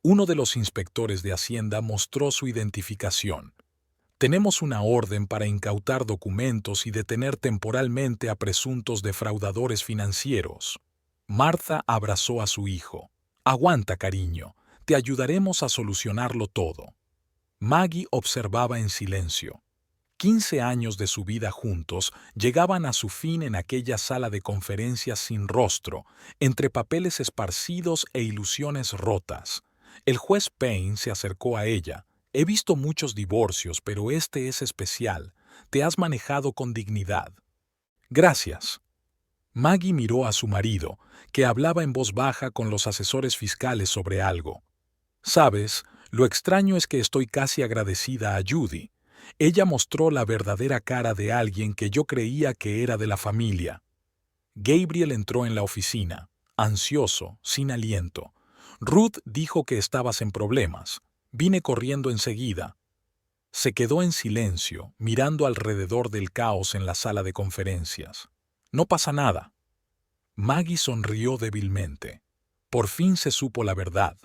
Uno de los inspectores de Hacienda mostró su identificación. «Tenemos una orden para incautar documentos y detener temporalmente a presuntos defraudadores financieros». Martha abrazó a su hijo. «Aguanta, cariño. Te ayudaremos a solucionarlo todo». Maggie observaba en silencio. 15 años de su vida juntos llegaban a su fin en aquella sala de conferencias sin rostro, entre papeles esparcidos e ilusiones rotas. El juez Payne se acercó a ella. «He visto muchos divorcios, pero este es especial. Te has manejado con dignidad». «Gracias». Maggie miró a su marido, que hablaba en voz baja con los asesores fiscales sobre algo. «Sabes, lo extraño es que estoy casi agradecida a Judy. Ella mostró la verdadera cara de alguien que yo creía que era de la familia». Gabriel entró en la oficina, ansioso, sin aliento. «Ruth dijo que estabas en problemas. Vine corriendo enseguida». Se quedó en silencio, mirando alrededor del caos en la sala de conferencias. «No pasa nada». Maggie sonrió débilmente. Por fin se supo la verdad.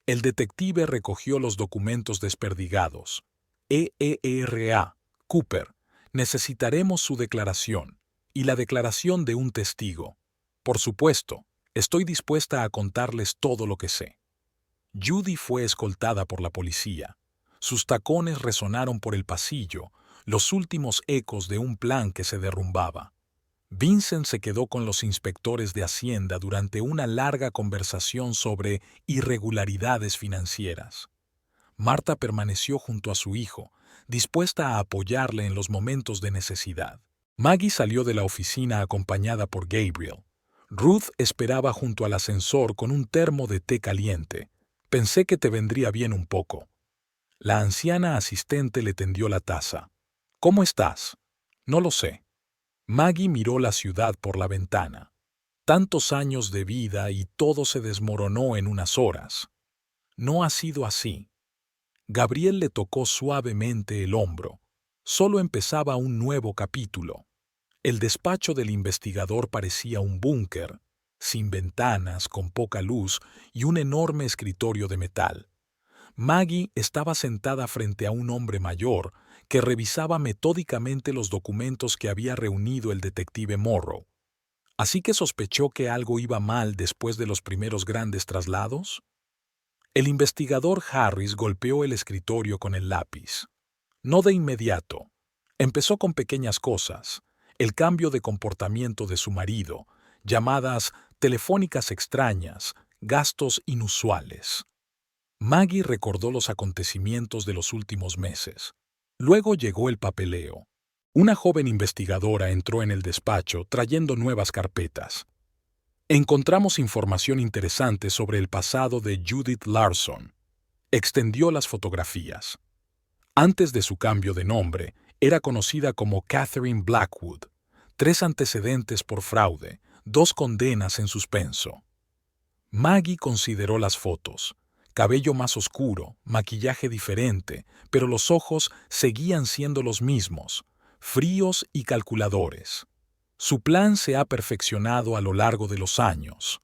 El detective recogió los documentos desperdigados. «EERA, Cooper, necesitaremos su declaración». y la declaración de un testigo. Por supuesto, estoy dispuesta a contarles todo lo que sé. Judy fue escoltada por la policía. Sus tacones resonaron por el pasillo, los últimos ecos de un plan que se derrumbaba. Vincent se quedó con los inspectores de Hacienda durante una larga conversación sobre irregularidades financieras. Marta permaneció junto a su hijo, dispuesta a apoyarle en los momentos de necesidad. Maggie salió de la oficina acompañada por Gabriel. Ruth esperaba junto al ascensor con un termo de té caliente. Pensé que te vendría bien un poco. La anciana asistente le tendió la taza. ¿Cómo estás? No lo sé. Maggie miró la ciudad por la ventana. Tantos años de vida y todo se desmoronó en unas horas. No ha sido así. Gabriel le tocó suavemente el hombro. Solo empezaba un nuevo capítulo. El despacho del investigador parecía un búnker, sin ventanas, con poca luz y un enorme escritorio de metal. Maggie estaba sentada frente a un hombre mayor que revisaba metódicamente los documentos que había reunido el detective Morrow. ¿Así que sospechó que algo iba mal después de los primeros grandes traslados? El investigador Harris golpeó el escritorio con el lápiz. No de inmediato. Empezó con pequeñas cosas. El cambio de comportamiento de su marido, llamadas telefónicas extrañas, gastos inusuales. Maggie recordó los acontecimientos de los últimos meses. Luego llegó el papeleo. Una joven investigadora entró en el despacho trayendo nuevas carpetas. Encontramos información interesante sobre el pasado de Judith Larson. Extendió las fotografías. Antes de su cambio de nombre, era conocida como Catherine Blackwood. 3 antecedentes por fraude, 2 condenas en suspenso. Maggie consideró las fotos. Cabello más oscuro, maquillaje diferente, pero los ojos seguían siendo los mismos, fríos y calculadores. Su plan se ha perfeccionado a lo largo de los años.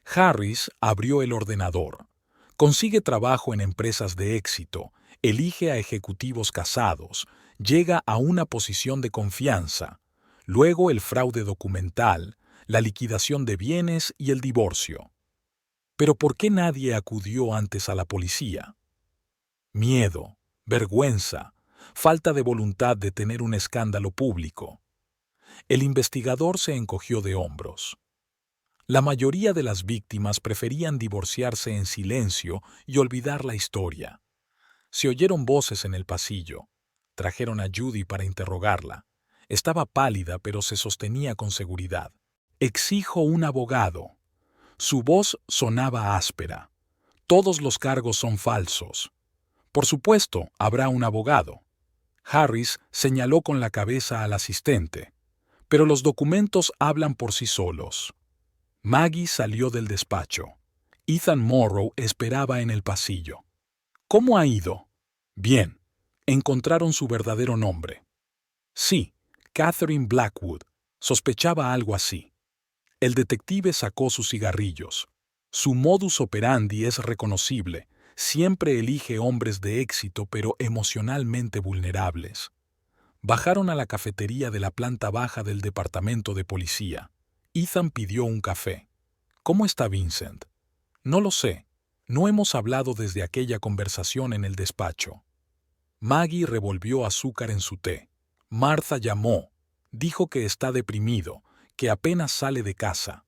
Harris abrió el ordenador. Consigue trabajo en empresas de éxito, elige a ejecutivos casados, llega a una posición de confianza, luego el fraude documental, la liquidación de bienes y el divorcio. ¿Pero por qué nadie acudió antes a la policía? Miedo, vergüenza, falta de voluntad de tener un escándalo público. El investigador se encogió de hombros. La mayoría de las víctimas preferían divorciarse en silencio y olvidar la historia. Se oyeron voces en el pasillo. Trajeron a Judy para interrogarla. Estaba pálida, pero se sostenía con seguridad. «Exijo un abogado». Su voz sonaba áspera. «Todos los cargos son falsos». «Por supuesto, habrá un abogado». Harris señaló con la cabeza al asistente. «Pero los documentos hablan por sí solos». Maggie salió del despacho. Ethan Morrow esperaba en el pasillo. «¿Cómo ha ido?» «Bien. Encontraron su verdadero nombre». «Sí, Catherine Blackwood. Sospechaba algo así». El detective sacó sus cigarrillos. Su modus operandi es reconocible. Siempre elige hombres de éxito pero emocionalmente vulnerables. Bajaron a la cafetería de la planta baja del departamento de policía. Ethan pidió un café. «¿Cómo está Vincent?» «No lo sé. No hemos hablado desde aquella conversación en el despacho». Maggie revolvió azúcar en su té. Martha llamó. Dijo que está deprimido, que apenas sale de casa.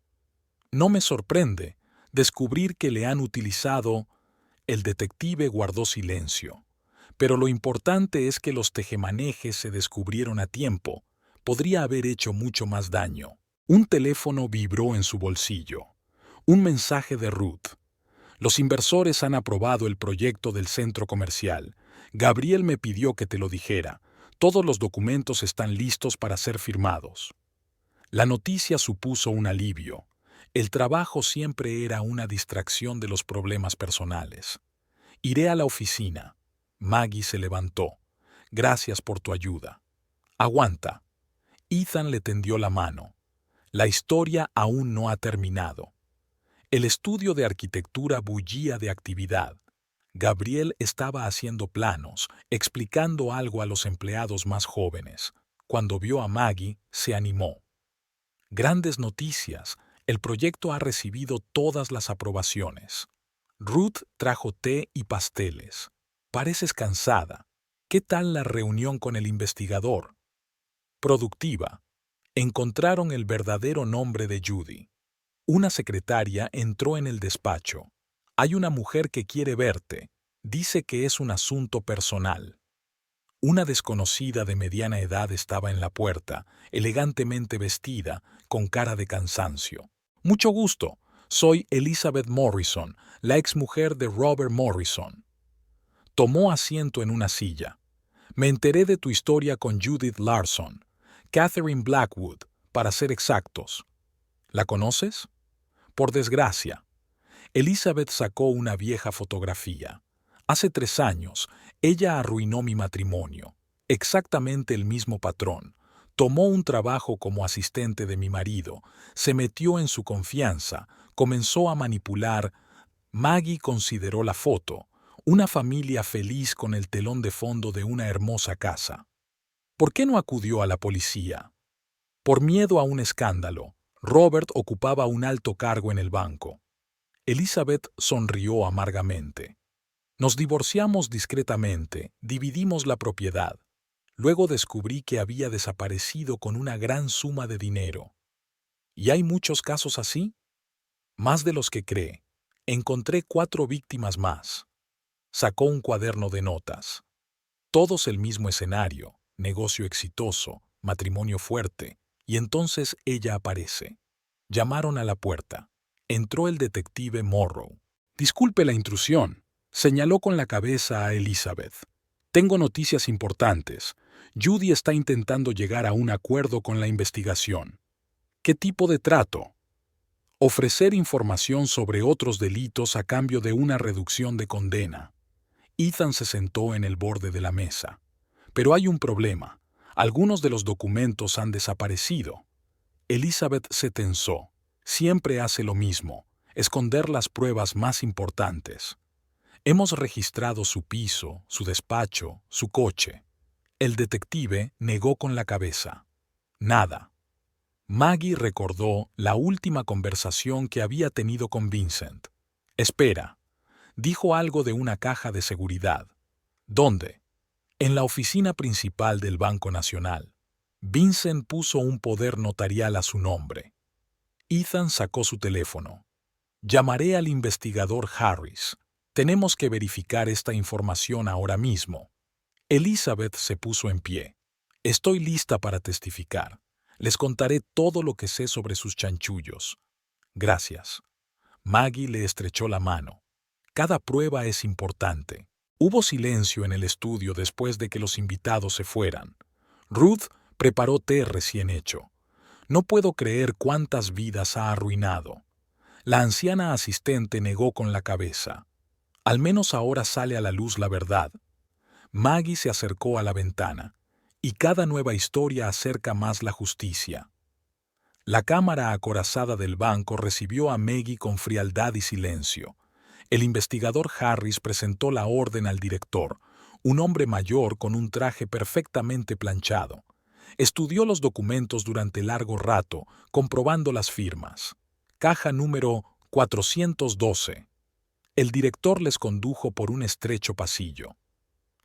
«No me sorprende descubrir que le han utilizado». El detective guardó silencio. «Pero lo importante es que los tejemanejes se descubrieron a tiempo. Podría haber hecho mucho más daño». Un teléfono vibró en su bolsillo. Un mensaje de Ruth. «Los inversores han aprobado el proyecto del centro comercial. Gabriel me pidió que te lo dijera. Todos los documentos están listos para ser firmados». La noticia supuso un alivio. El trabajo siempre era una distracción de los problemas personales. «Iré a la oficina». Maggie se levantó. «Gracias por tu ayuda». «Aguanta». Ethan le tendió la mano. «La historia aún no ha terminado». El estudio de arquitectura bullía de actividad. Gabriel estaba haciendo planos, explicando algo a los empleados más jóvenes. cuando vio a Maggie, se animó. Grandes noticias. El proyecto ha recibido todas las aprobaciones. Ruth trajo té y pasteles. Pareces cansada. ¿Qué tal la reunión con el investigador? Productiva. Encontraron el verdadero nombre de Judy. Una secretaria entró en el despacho. Hay una mujer que quiere verte. Dice que es un asunto personal. Una desconocida de mediana edad estaba en la puerta, elegantemente vestida, con cara de cansancio. Mucho gusto. Soy Elizabeth Morrison, la exmujer de Robert Morrison. Tomó asiento en una silla. Me enteré de tu historia con Judith Larson, Catherine Blackwood, para ser exactos. ¿La conoces? Por desgracia. Elizabeth sacó una vieja fotografía. Hace 3 años, ella arruinó mi matrimonio. Exactamente el mismo patrón. Tomó un trabajo como asistente de mi marido, se metió en su confianza, comenzó a manipular. Maggie consideró la foto, una familia feliz con el telón de fondo de una hermosa casa. ¿Por qué no acudió a la policía? Por miedo a un escándalo. Robert ocupaba un alto cargo en el banco. Elizabeth sonrió amargamente. Nos divorciamos discretamente, dividimos la propiedad. Luego descubrí que había desaparecido con una gran suma de dinero. ¿Y hay muchos casos así? Más de los que cree. Encontré 4 víctimas más. Sacó un cuaderno de notas. Todos el mismo escenario, negocio exitoso, matrimonio fuerte, y entonces ella aparece. Llamaron a la puerta. Entró el detective Morrow. Disculpe la intrusión, señaló con la cabeza a Elizabeth. Tengo noticias importantes. Judy está intentando llegar a un acuerdo con la investigación. ¿Qué tipo de trato? Ofrecer información sobre otros delitos a cambio de una reducción de condena. Ethan se sentó en el borde de la mesa. Pero hay un problema. Algunos de los documentos han desaparecido. Elizabeth se tensó. Siempre hace lo mismo, esconder las pruebas más importantes. Hemos registrado su piso, su despacho, su coche. El detective negó con la cabeza. Nada. Maggie recordó la última conversación que había tenido con Vincent. Espera. Dijo algo de una caja de seguridad. ¿Dónde? En la oficina principal del Banco Nacional. Vincent puso un poder notarial a su nombre. Ethan sacó su teléfono. Llamaré al investigador Harris. Tenemos que verificar esta información ahora mismo. Elizabeth se puso en pie. Estoy lista para testificar. Les contaré todo lo que sé sobre sus chanchullos. Gracias. Maggie le estrechó la mano. Cada prueba es importante. Hubo silencio en el estudio después de que los invitados se fueran. Ruth preparó té recién hecho. No puedo creer cuántas vidas ha arruinado. La anciana asistente negó con la cabeza. Al menos ahora sale a la luz la verdad. Maggie se acercó a la ventana, y cada nueva historia acerca más la justicia. La cámara acorazada del banco recibió a Maggie con frialdad y silencio. El investigador Harris presentó la orden al director, un hombre mayor con un traje perfectamente planchado. Estudió los documentos durante largo rato, comprobando las firmas. Caja número 412. El director les condujo por un estrecho pasillo.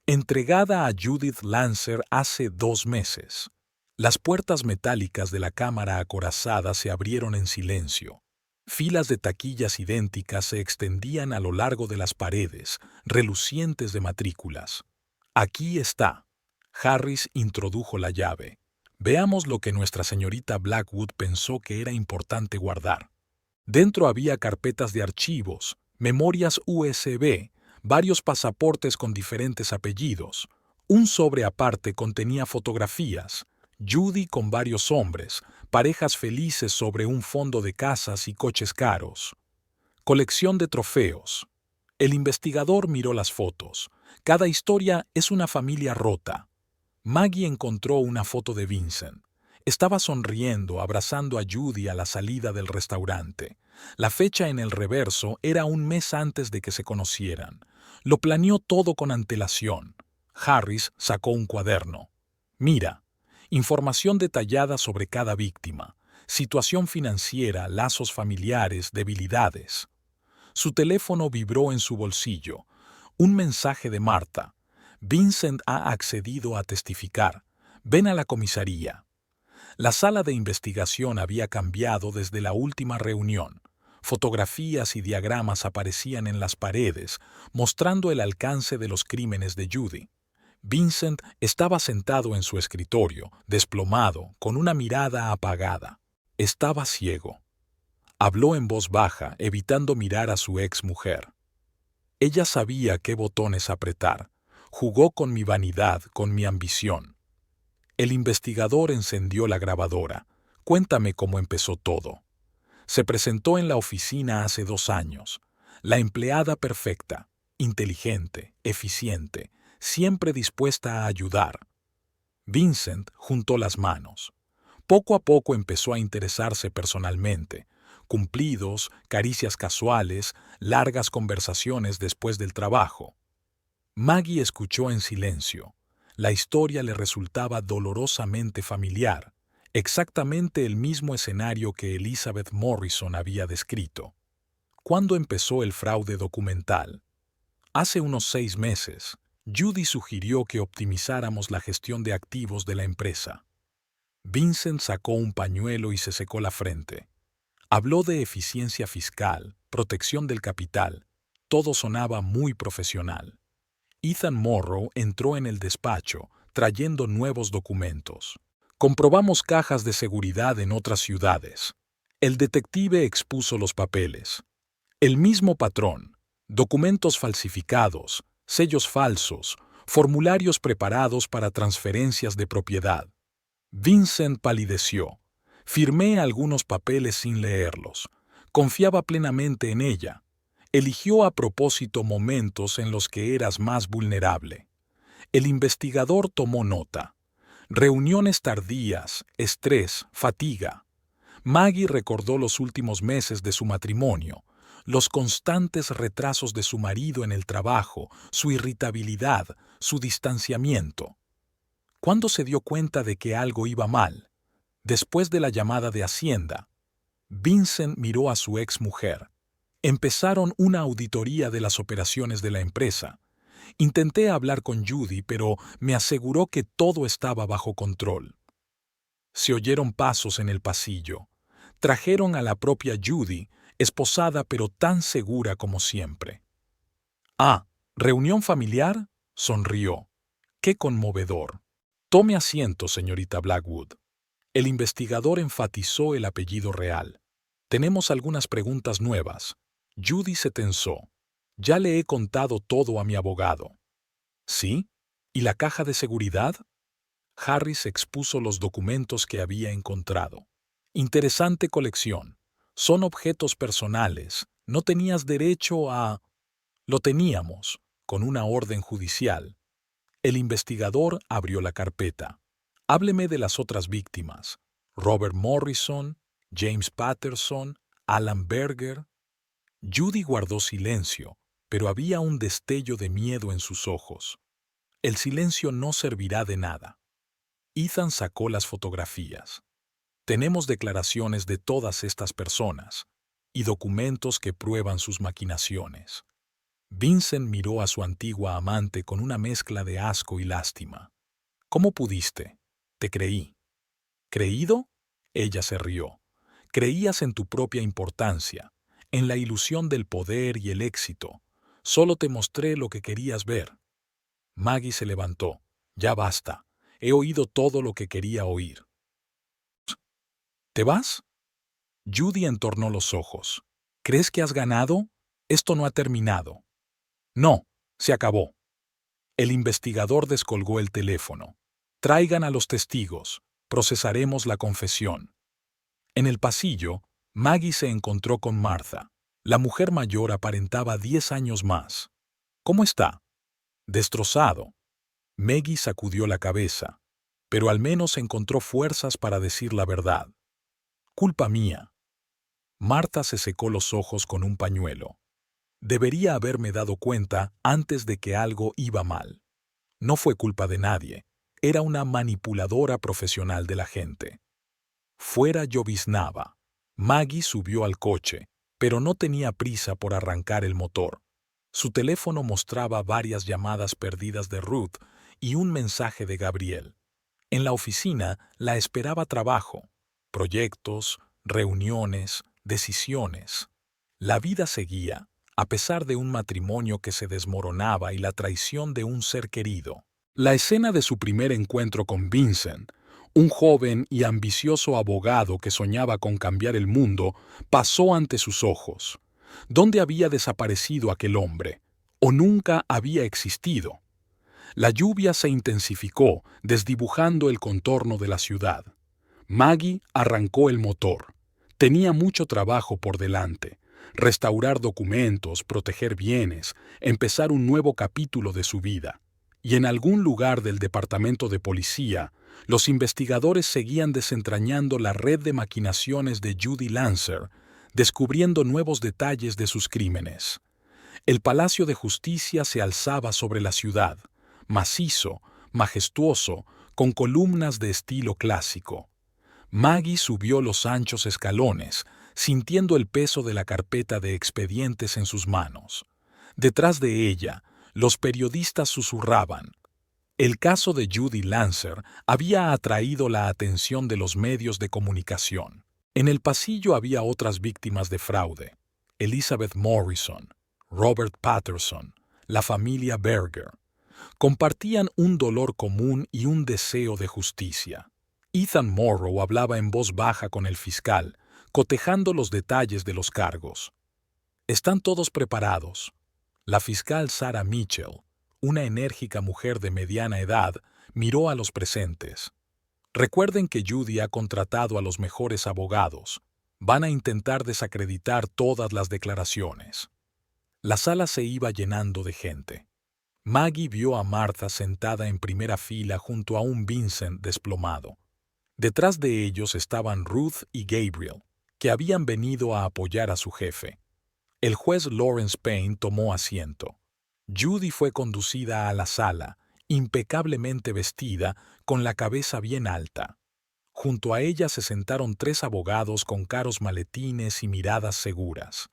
Entregada a Judith Lancer hace 2 meses. Las puertas metálicas de la cámara acorazada se abrieron en silencio. Filas de taquillas idénticas se extendían a lo largo de las paredes, relucientes de matrículas. Aquí está. Harris introdujo la llave. Veamos lo que nuestra señorita Blackwood pensó que era importante guardar. Dentro había carpetas de archivos, memorias USB, varios pasaportes con diferentes apellidos. Un sobre aparte contenía fotografías, Judy con varios hombres, parejas felices sobre un fondo de casas y coches caros. Colección de trofeos. El investigador miró las fotos. Cada historia es una familia rota. Maggie encontró una foto de Vincent. Estaba sonriendo, abrazando a Judy a la salida del restaurante. La fecha en el reverso era un mes antes de que se conocieran. Lo planeó todo con antelación. Harris sacó un cuaderno. Mira, Información detallada sobre cada víctima, situación financiera, lazos familiares, debilidades. Su teléfono vibró en su bolsillo. Un mensaje de Marta. Vincent ha accedido a testificar. Ven a la comisaría. La sala de investigación había cambiado desde la última reunión. Fotografías y diagramas aparecían en las paredes, mostrando el alcance de los crímenes de Judy. Vincent estaba sentado en su escritorio, desplomado, con una mirada apagada. Estaba ciego. Habló en voz baja, evitando mirar a su ex-mujer. Ella sabía qué botones apretar. Jugó con mi vanidad, con mi ambición. El investigador encendió la grabadora. Cuéntame cómo empezó todo. Se presentó en la oficina hace 2 años. La empleada perfecta, inteligente, eficiente, siempre dispuesta a ayudar. Vincent juntó las manos. Poco a poco empezó a interesarse personalmente. Cumplidos, caricias casuales, largas conversaciones después del trabajo. Maggie escuchó en silencio. La historia le resultaba dolorosamente familiar, exactamente el mismo escenario que Elizabeth Morrison había descrito. ¿Cuándo empezó el fraude documental? Hace unos 6 meses. Judy sugirió que optimizáramos la gestión de activos de la empresa. Vincent sacó un pañuelo y se secó la frente. Habló de eficiencia fiscal, protección del capital. Todo sonaba muy profesional. Ethan Morrow entró en el despacho, trayendo nuevos documentos. Comprobamos cajas de seguridad en otras ciudades. El detective expuso los papeles. El mismo patrón, documentos falsificados, sellos falsos, formularios preparados para transferencias de propiedad. Vincent palideció. Firmé algunos papeles sin leerlos. Confiaba plenamente en ella. Eligió a propósito momentos en los que eras más vulnerable. El investigador tomó nota. Reuniones tardías, estrés, fatiga. Maggie recordó los últimos meses de su matrimonio, los constantes retrasos de su marido en el trabajo, su irritabilidad, su distanciamiento. ¿Cuándo se dio cuenta de que algo iba mal? Después de la llamada de Hacienda. Vincent miró a su ex-mujer. Empezaron una auditoría de las operaciones de la empresa. Intenté hablar con Judy, pero me aseguró que todo estaba bajo control. Se oyeron pasos en el pasillo. Trajeron a la propia Judy, esposada pero tan segura como siempre. «Ah, ¿reunión familiar?», sonrió. «Qué conmovedor. Tome asiento, señorita Blackwood». El investigador enfatizó el apellido real. «Tenemos algunas preguntas nuevas». Judy se tensó. «Ya le he contado todo a mi abogado». «¿Sí? ¿Y la caja de seguridad?». Harris expuso los documentos que había encontrado. «Interesante colección. Son objetos personales. No tenías derecho a...». «Lo teníamos, con una orden judicial». El investigador abrió la carpeta. «Hábleme de las otras víctimas. Robert Morrison, James Patterson, Alan Berger». Judy guardó silencio, pero había un destello de miedo en sus ojos. El silencio no servirá de nada. Ethan sacó las fotografías. «Tenemos declaraciones de todas estas personas y documentos que prueban sus maquinaciones». Vincent miró a su antigua amante con una mezcla de asco y lástima. «¿Cómo pudiste? Te creí». «¿Creído?». Ella se rió. «Creías en tu propia importancia, en la ilusión del poder y el éxito. Solo te mostré lo que querías ver». Maggie se levantó. «Ya basta. He oído todo lo que quería oír». «¿Te vas?». Judy entornó los ojos. «¿Crees que has ganado? Esto no ha terminado». «No, se acabó». El investigador descolgó el teléfono. «Traigan a los testigos. Procesaremos la confesión». En el pasillo, Maggie se encontró con Martha. La mujer mayor aparentaba 10 años más. «¿Cómo está?». «Destrozado». Maggie sacudió la cabeza, pero al menos encontró fuerzas para decir la verdad. «Culpa mía». Martha se secó los ojos con un pañuelo. «Debería haberme dado cuenta antes de que algo iba mal. No fue culpa de nadie. era una manipuladora profesional de la gente. Fuera lloviznaba. Maggie subió al coche, pero no tenía prisa por arrancar el motor. Su teléfono mostraba varias llamadas perdidas de Ruth y un mensaje de Gabriel. En la oficina la esperaba trabajo, proyectos, reuniones, decisiones. La vida seguía, a pesar de un matrimonio que se desmoronaba y la traición de un ser querido. La escena de su primer encuentro con Vincent, un joven y ambicioso abogado que soñaba con cambiar el mundo, pasó ante sus ojos. ¿Dónde había desaparecido aquel hombre? ¿O nunca había existido? La lluvia se intensificó, desdibujando el contorno de la ciudad. Maggie arrancó el motor. Tenía mucho trabajo por delante. Restaurar documentos, proteger bienes, empezar un nuevo capítulo de su vida. Y en algún lugar del departamento de policía, los investigadores seguían desentrañando la red de maquinaciones de Judy Lancer, descubriendo nuevos detalles de sus crímenes. El Palacio de Justicia se alzaba sobre la ciudad, macizo, majestuoso, con columnas de estilo clásico. Maggie subió los anchos escalones, sintiendo el peso de la carpeta de expedientes en sus manos. Detrás de ella, los periodistas susurraban. El caso de Judy Lancer había atraído la atención de los medios de comunicación. En el pasillo había otras víctimas de fraude: Elizabeth Morrison, Robert Patterson, la familia Berger. Compartían un dolor común y un deseo de justicia. Ethan Morrow hablaba en voz baja con el fiscal, cotejando los detalles de los cargos. «¿Están todos preparados?». La fiscal Sarah Mitchell, una enérgica mujer de mediana edad, miró a los presentes. «Recuerden que Judy ha contratado a los mejores abogados. Van a intentar desacreditar todas las declaraciones». La sala se iba llenando de gente. Maggie vio a Martha sentada en primera fila junto a un Vincent desplomado. Detrás de ellos estaban Ruth y Gabriel, que habían venido a apoyar a su jefe. El juez Lawrence Payne tomó asiento. Judy fue conducida a la sala, impecablemente vestida, con la cabeza bien alta. Junto a ella se sentaron 3 abogados con caros maletines y miradas seguras.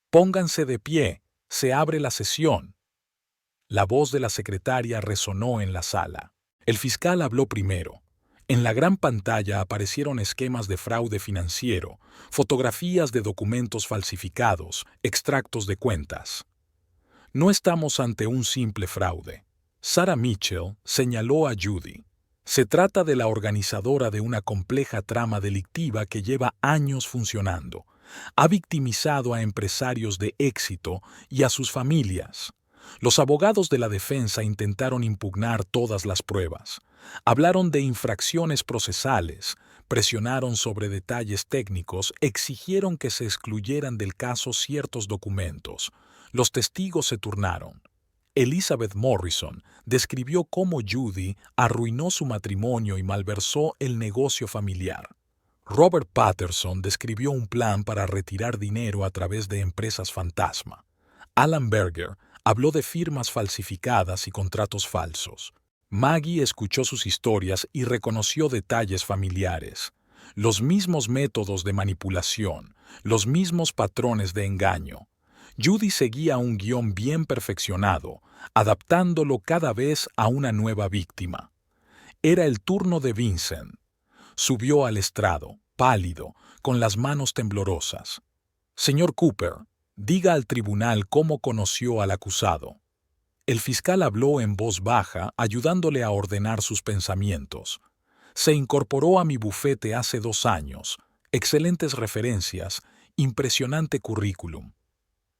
«Pónganse de pie, se abre la sesión». La voz de la secretaria resonó en la sala. El fiscal habló primero. En la gran pantalla aparecieron esquemas de fraude financiero, fotografías de documentos falsificados, extractos de cuentas. «No estamos ante un simple fraude». Sarah Mitchell señaló a Judy. «Se trata de la organizadora de una compleja trama delictiva que lleva años funcionando. Ha victimizado a empresarios de éxito y a sus familias». Los abogados de la defensa intentaron impugnar todas las pruebas. Hablaron de infracciones procesales, presionaron sobre detalles técnicos, exigieron que se excluyeran del caso ciertos documentos. Los testigos se turnaron. Elizabeth Morrison describió cómo Judy arruinó su matrimonio y malversó el negocio familiar. Robert Patterson describió un plan para retirar dinero a través de empresas fantasma. Alan Berger habló de firmas falsificadas y contratos falsos. Maggie escuchó sus historias y reconoció detalles familiares. Los mismos métodos de manipulación, los mismos patrones de engaño. Judy seguía un guión bien perfeccionado, adaptándolo cada vez a una nueva víctima. Era el turno de Vincent. Subió al estrado, pálido, con las manos temblorosas. «Señor Cooper, diga al tribunal cómo conoció al acusado». El fiscal habló en voz baja, ayudándole a ordenar sus pensamientos. «Se incorporó a mi bufete hace 2 años. Excelentes referencias, impresionante currículum».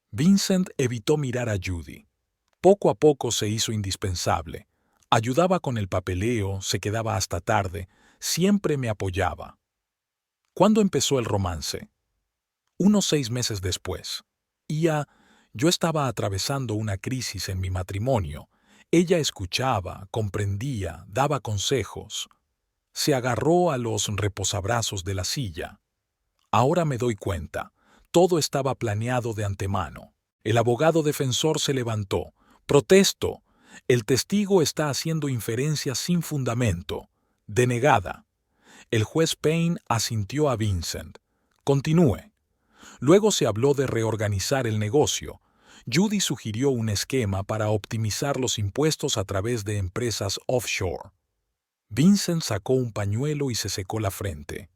Vincent evitó mirar a Judy. Poco a poco se hizo indispensable. Ayudaba con el papeleo, se quedaba hasta tarde, siempre me apoyaba. ¿Cuándo empezó el romance? Unos 6 meses después. Yo estaba atravesando una crisis en mi matrimonio. Ella escuchaba, comprendía, daba consejos. Se agarró a los reposabrazos de la silla. Ahora me doy cuenta. Todo estaba planeado de antemano. El abogado defensor se levantó. «Protesto. El testigo está haciendo inferencias sin fundamento. Denegada. El juez Payne asintió a Vincent. Continúe. Luego se habló de reorganizar el negocio. Judy sugirió un esquema para optimizar los impuestos a través de empresas offshore. Vincent sacó un pañuelo y se secó la frente.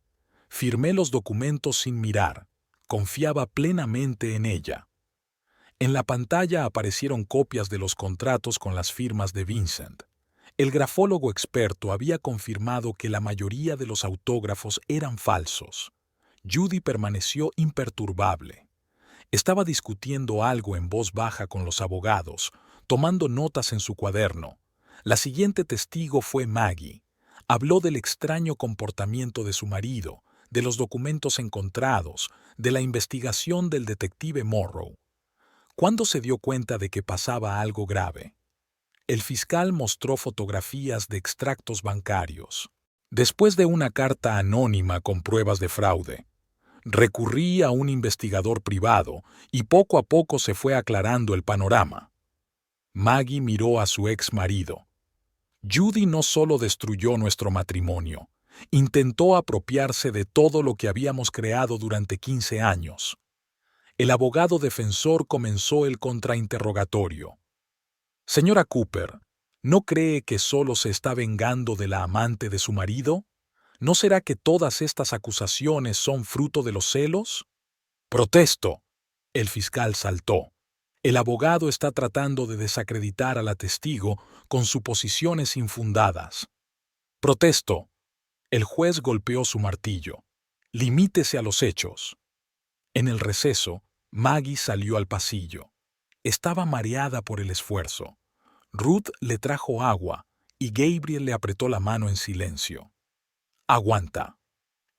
Firmé los documentos sin mirar. Confiaba plenamente en ella. En la pantalla aparecieron copias de los contratos con las firmas de Vincent. El grafólogo experto había confirmado que la mayoría de los autógrafos eran falsos. Judy permaneció imperturbable. Estaba discutiendo algo en voz baja con los abogados, tomando notas en su cuaderno. La siguiente testigo fue Maggie. Habló del extraño comportamiento de su marido, de los documentos encontrados, de la investigación del detective Morrow. ¿Cuándo se dio cuenta de que pasaba algo grave? El fiscal mostró fotografías de extractos bancarios. Después de una carta anónima con pruebas de fraude, recurrí a un investigador privado y poco a poco se fue aclarando el panorama. Maggie miró a su ex marido. Judy no solo destruyó nuestro matrimonio, intentó apropiarse de todo lo que habíamos creado durante 15 años. El abogado defensor comenzó el contrainterrogatorio. Señora Cooper, ¿no cree que solo se está vengando de la amante de su marido? ¿No será que todas estas acusaciones son fruto de los celos? Protesto. El fiscal saltó. El abogado está tratando de desacreditar a la testigo con suposiciones infundadas. Protesto. El juez golpeó su martillo. Limítese a los hechos. En el receso, Maggie salió al pasillo. Estaba mareada por el esfuerzo. Ruth le trajo agua y Gabriel le apretó la mano en silencio. Aguanta.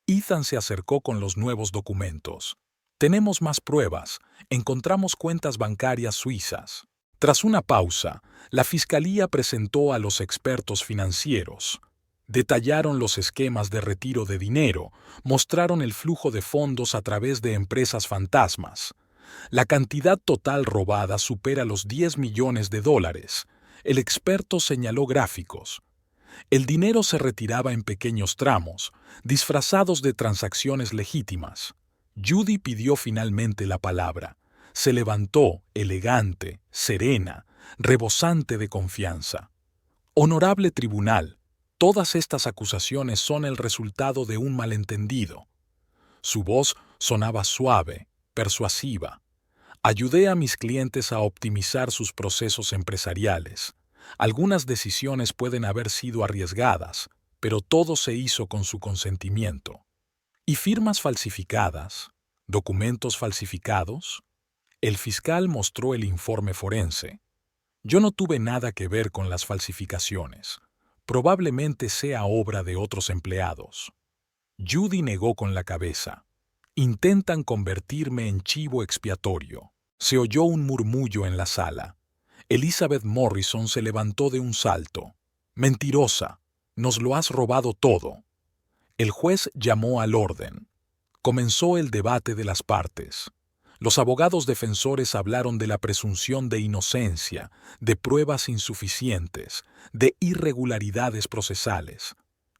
Ethan se acercó con los nuevos documentos. Tenemos más pruebas. Encontramos cuentas bancarias suizas. Tras una pausa, la fiscalía presentó a los expertos financieros. Detallaron los esquemas de retiro de dinero, mostraron el flujo de fondos a través de empresas fantasmas. La cantidad total robada supera los $10 millones. El experto señaló gráficos. El dinero se retiraba en pequeños tramos, disfrazados de transacciones legítimas. Judy pidió finalmente la palabra. Se levantó, elegante, serena, rebosante de confianza. Honorable tribunal, todas estas acusaciones son el resultado de un malentendido. Su voz sonaba suave, persuasiva. Ayudé a mis clientes a optimizar sus procesos empresariales. Algunas decisiones pueden haber sido arriesgadas, pero todo se hizo con su consentimiento. ¿Y firmas falsificadas? ¿Documentos falsificados? El fiscal mostró el informe forense. Yo no tuve nada que ver con las falsificaciones. Probablemente sea obra de otros empleados. Judy negó con la cabeza. Intentan convertirme en chivo expiatorio. Se oyó un murmullo en la sala. Elizabeth Morrison se levantó de un salto. Mentirosa, nos lo has robado todo. El juez llamó al orden. Comenzó el debate de las partes. Los abogados defensores hablaron de la presunción de inocencia, de pruebas insuficientes, de irregularidades procesales.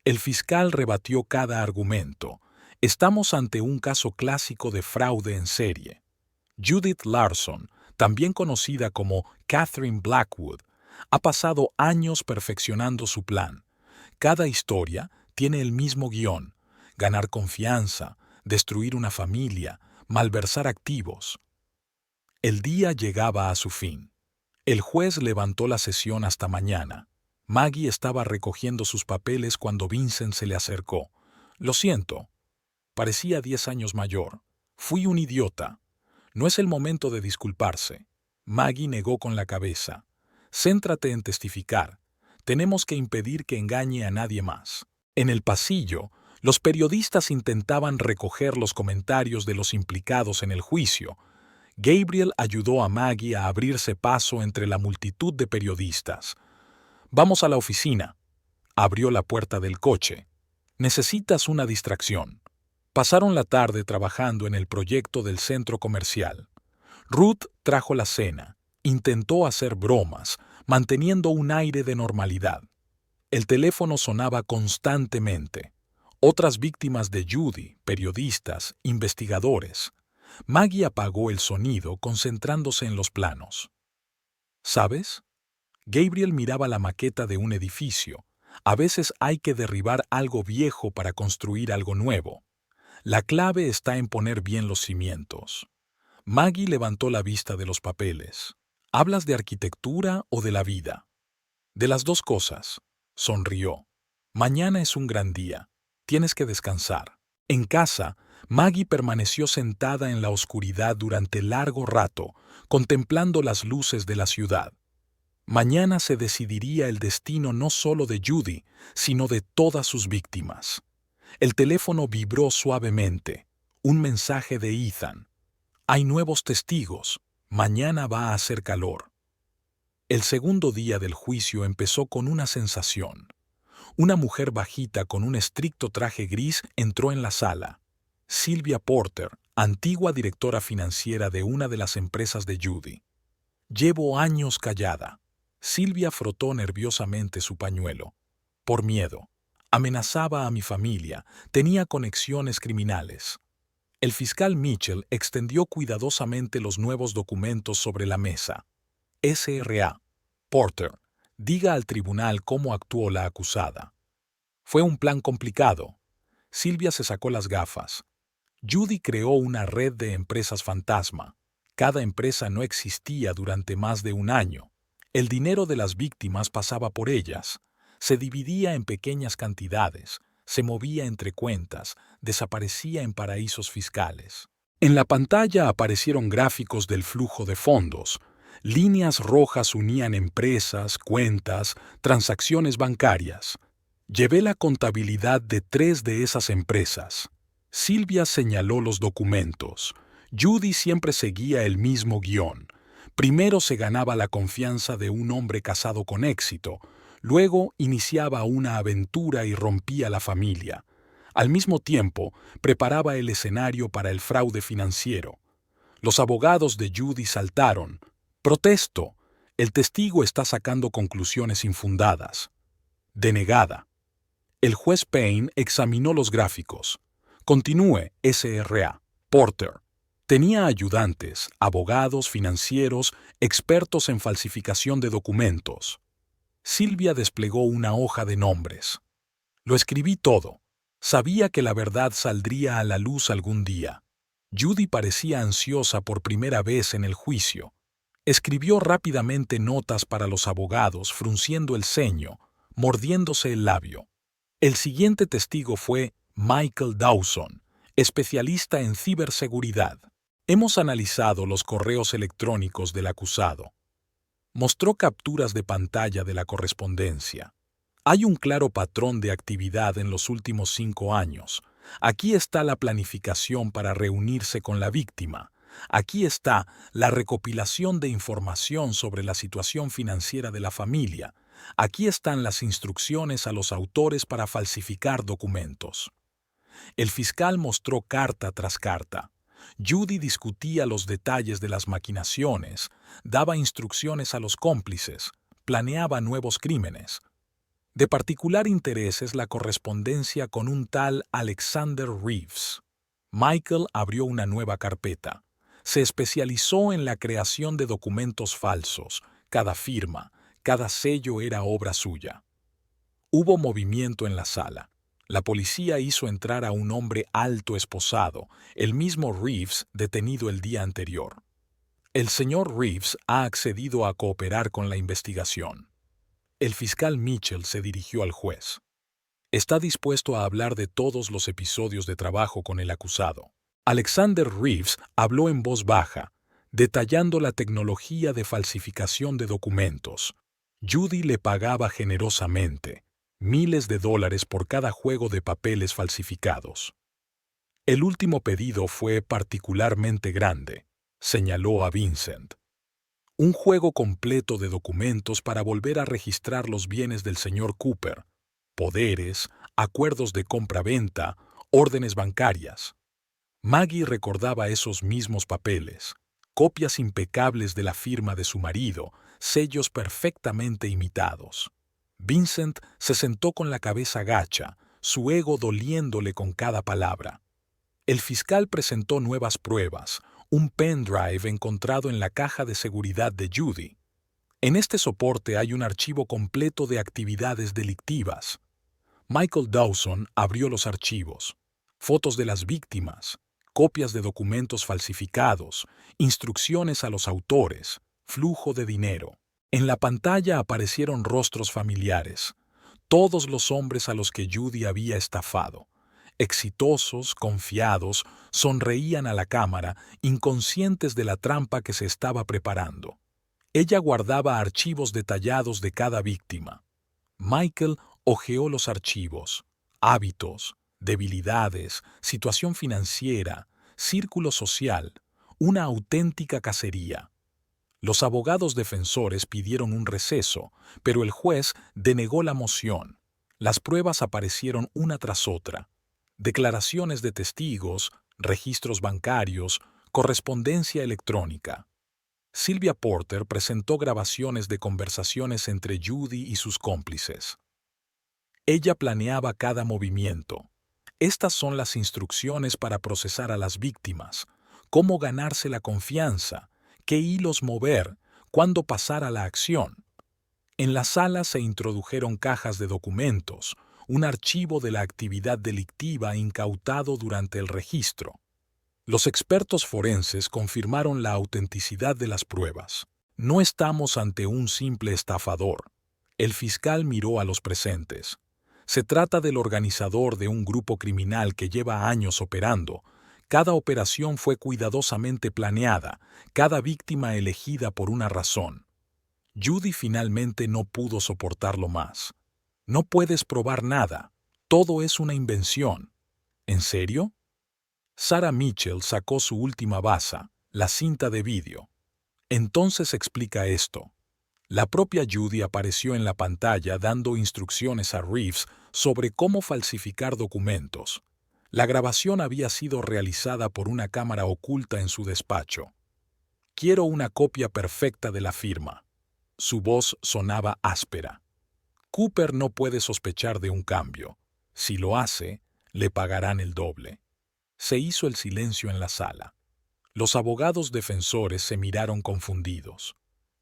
El fiscal rebatió cada argumento. Estamos ante un caso clásico de fraude en serie. Judith Larson, también conocida como Catherine Blackwood, ha pasado años perfeccionando su plan. Cada historia tiene el mismo guión: ganar confianza, destruir una familia, malversar activos. El día llegaba a su fin. El juez levantó la sesión hasta mañana. Maggie estaba recogiendo sus papeles cuando Vincent se le acercó. Lo siento. Parecía 10 años mayor. Fui un idiota. No es el momento de disculparse. Maggie negó con la cabeza. Céntrate en testificar. Tenemos que impedir que engañe a nadie más. En el pasillo, los periodistas intentaban recoger los comentarios de los implicados en el juicio. Gabriel ayudó a Maggie a abrirse paso entre la multitud de periodistas. Vamos a la oficina. Abrió la puerta del coche. Necesitas una distracción. Pasaron la tarde trabajando en el proyecto del centro comercial. Ruth trajo la cena, intentó hacer bromas, manteniendo un aire de normalidad. El teléfono sonaba constantemente. Otras víctimas de Judy, periodistas, investigadores. Maggie apagó el sonido concentrándose en los planos. ¿Sabes? Gabriel miraba la maqueta de un edificio. A veces hay que derribar algo viejo para construir algo nuevo. La clave está en poner bien los cimientos. Maggie levantó la vista de los papeles. ¿Hablas de arquitectura o de la vida? De las dos cosas. Sonrió. Mañana es un gran día. Tienes que descansar. En casa, Maggie permaneció sentada en la oscuridad durante largo rato, contemplando las luces de la ciudad. Mañana se decidiría el destino no solo de Judy, sino de todas sus víctimas. El teléfono vibró suavemente. Un mensaje de Ethan. Hay nuevos testigos. Mañana va a hacer calor. El segundo día del juicio empezó con una sensación. Una mujer bajita con un estricto traje gris entró en la sala. Sylvia Porter, antigua directora financiera de una de las empresas de Judy. Llevo años callada. Sylvia frotó nerviosamente su pañuelo. Por miedo. Amenazaba a mi familia. Tenía conexiones criminales. El fiscal Mitchell extendió cuidadosamente los nuevos documentos sobre la mesa. SRA. Porter, diga al tribunal cómo actuó la acusada. Fue un plan complicado. Sylvia se sacó las gafas. Judy creó una red de empresas fantasma. Cada empresa no existía durante más de un año. El dinero de las víctimas pasaba por ellas. Se dividía en pequeñas cantidades, se movía entre cuentas, desaparecía en paraísos fiscales. En la pantalla aparecieron gráficos del flujo de fondos. Líneas rojas unían empresas, cuentas, transacciones bancarias. Llevé la contabilidad de 3 de esas empresas. Sylvia señaló los documentos. Judy siempre seguía el mismo guión. Primero se ganaba la confianza de un hombre casado con éxito, luego iniciaba una aventura y rompía la familia. Al mismo tiempo, preparaba el escenario para el fraude financiero. Los abogados de Judy saltaron. «Protesto. El testigo está sacando conclusiones infundadas». Denegada. El juez Payne examinó los gráficos. «Continúe, SRA. Porter». Tenía ayudantes, abogados, financieros, expertos en falsificación de documentos. Sylvia desplegó una hoja de nombres. Lo escribí todo. Sabía que la verdad saldría a la luz algún día. Judy parecía ansiosa por primera vez en el juicio. Escribió rápidamente notas para los abogados, frunciendo el ceño, mordiéndose el labio. El siguiente testigo fue Michael Dawson, especialista en ciberseguridad. Hemos analizado los correos electrónicos del acusado. Mostró capturas de pantalla de la correspondencia. Hay un claro patrón de actividad en los últimos 5 años. Aquí está la planificación para reunirse con la víctima. Aquí está la recopilación de información sobre la situación financiera de la familia. Aquí están las instrucciones a los autores para falsificar documentos. El fiscal mostró carta tras carta. Judy discutía los detalles de las maquinaciones, daba instrucciones a los cómplices, planeaba nuevos crímenes. De particular interés es la correspondencia con un tal Alexander Reeves. Michael abrió una nueva carpeta. Se especializó en la creación de documentos falsos. Cada firma, cada sello era obra suya. Hubo movimiento en la sala. La policía hizo entrar a un hombre alto esposado, el mismo Reeves detenido el día anterior. El señor Reeves ha accedido a cooperar con la investigación. El fiscal Mitchell se dirigió al juez. Está dispuesto a hablar de todos los episodios de trabajo con el acusado. Alexander Reeves habló en voz baja, detallando la tecnología de falsificación de documentos. Judy le pagaba generosamente. Miles de dólares por cada juego de papeles falsificados. El último pedido fue particularmente grande, señaló a Vincent. Un juego completo de documentos para volver a registrar los bienes del señor Cooper, poderes, acuerdos de compra-venta, órdenes bancarias. Maggie recordaba esos mismos papeles, copias impecables de la firma de su marido, sellos perfectamente imitados. Vincent se sentó con la cabeza gacha, su ego doliéndole con cada palabra. El fiscal presentó nuevas pruebas, un pendrive encontrado en la caja de seguridad de Judy. En este soporte hay un archivo completo de actividades delictivas. Michael Dawson abrió los archivos. Fotos de las víctimas, copias de documentos falsificados, instrucciones a los autores, flujo de dinero. En la pantalla aparecieron rostros familiares, todos los hombres a los que Judy había estafado. Exitosos, confiados, sonreían a la cámara, inconscientes de la trampa que se estaba preparando. Ella guardaba archivos detallados de cada víctima. Michael hojeó los archivos, hábitos, debilidades, situación financiera, círculo social, una auténtica cacería. Los abogados defensores pidieron un receso, pero el juez denegó la moción. Las pruebas aparecieron una tras otra. Declaraciones de testigos, registros bancarios, correspondencia electrónica. Sylvia Porter presentó grabaciones de conversaciones entre Judy y sus cómplices. Ella planeaba cada movimiento. Estas son las instrucciones para procesar a las víctimas, cómo ganarse la confianza, qué hilos mover, cuándo pasar a la acción. En la sala se introdujeron cajas de documentos, un archivo de la actividad delictiva incautado durante el registro. Los expertos forenses confirmaron la autenticidad de las pruebas. No estamos ante un simple estafador. El fiscal miró a los presentes. Se trata del organizador de un grupo criminal que lleva años operando. Cada operación fue cuidadosamente planeada, cada víctima elegida por una razón. Judy finalmente no pudo soportarlo más. No puedes probar nada. Todo es una invención. ¿En serio? Sarah Mitchell sacó su última baza, la cinta de vídeo. Entonces explica esto. La propia Judy apareció en la pantalla dando instrucciones a Reeves sobre cómo falsificar documentos. La grabación había sido realizada por una cámara oculta en su despacho. Quiero una copia perfecta de la firma. Su voz sonaba áspera. Cooper no puede sospechar de un cambio. Si lo hace, le pagarán el doble. Se hizo el silencio en la sala. Los abogados defensores se miraron confundidos.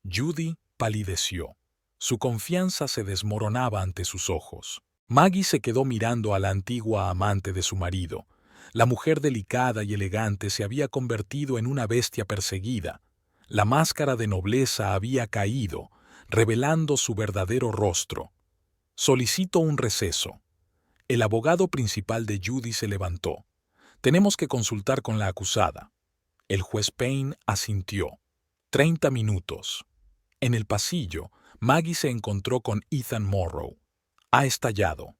Judy palideció. Su confianza se desmoronaba ante sus ojos. Maggie se quedó mirando a la antigua amante de su marido. La mujer delicada y elegante se había convertido en una bestia perseguida. La máscara de nobleza había caído, revelando su verdadero rostro. Solicito un receso. El abogado principal de Judy se levantó. Tenemos que consultar con la acusada. El juez Payne asintió. 30 minutos. En el pasillo, Maggie se encontró con Ethan Morrow. Ha estallado.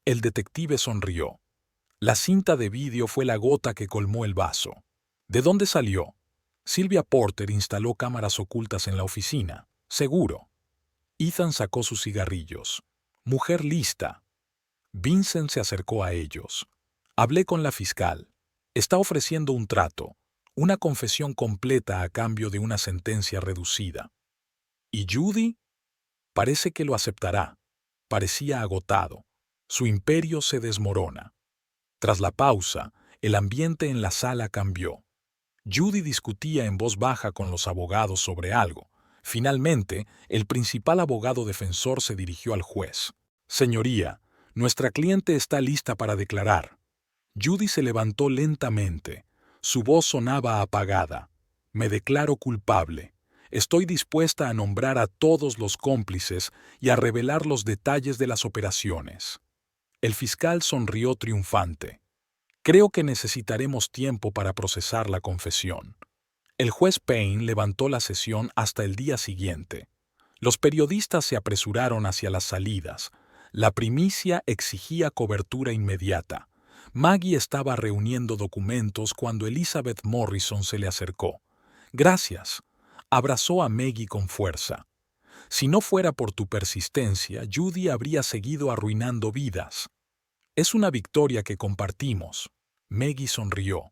El detective sonrió. La cinta de vídeo fue la gota que colmó el vaso. ¿De dónde salió? Sylvia Porter instaló cámaras ocultas en la oficina. Seguro. Ethan sacó sus cigarrillos. Mujer lista. Vincent se acercó a ellos. Hablé con la fiscal. Está ofreciendo un trato, una confesión completa a cambio de una sentencia reducida. ¿Y Judy? Parece que lo aceptará. Parecía agotado. Su imperio se desmorona. Tras la pausa, el ambiente en la sala cambió. Judy discutía en voz baja con los abogados sobre algo. Finalmente, el principal abogado defensor se dirigió al juez. Señoría, nuestra cliente está lista para declarar. Judy se levantó lentamente. Su voz sonaba apagada. Me declaro culpable. Estoy dispuesta a nombrar a todos los cómplices y a revelar los detalles de las operaciones. El fiscal sonrió triunfante. Creo que necesitaremos tiempo para procesar la confesión. El juez Payne levantó la sesión hasta el día siguiente. Los periodistas se apresuraron hacia las salidas. La primicia exigía cobertura inmediata. Maggie estaba reuniendo documentos cuando Elizabeth Morrison se le acercó. Gracias. Abrazó a Maggie con fuerza. Si no fuera por tu persistencia, Judy habría seguido arruinando vidas. Es una victoria que compartimos. Maggie sonrió.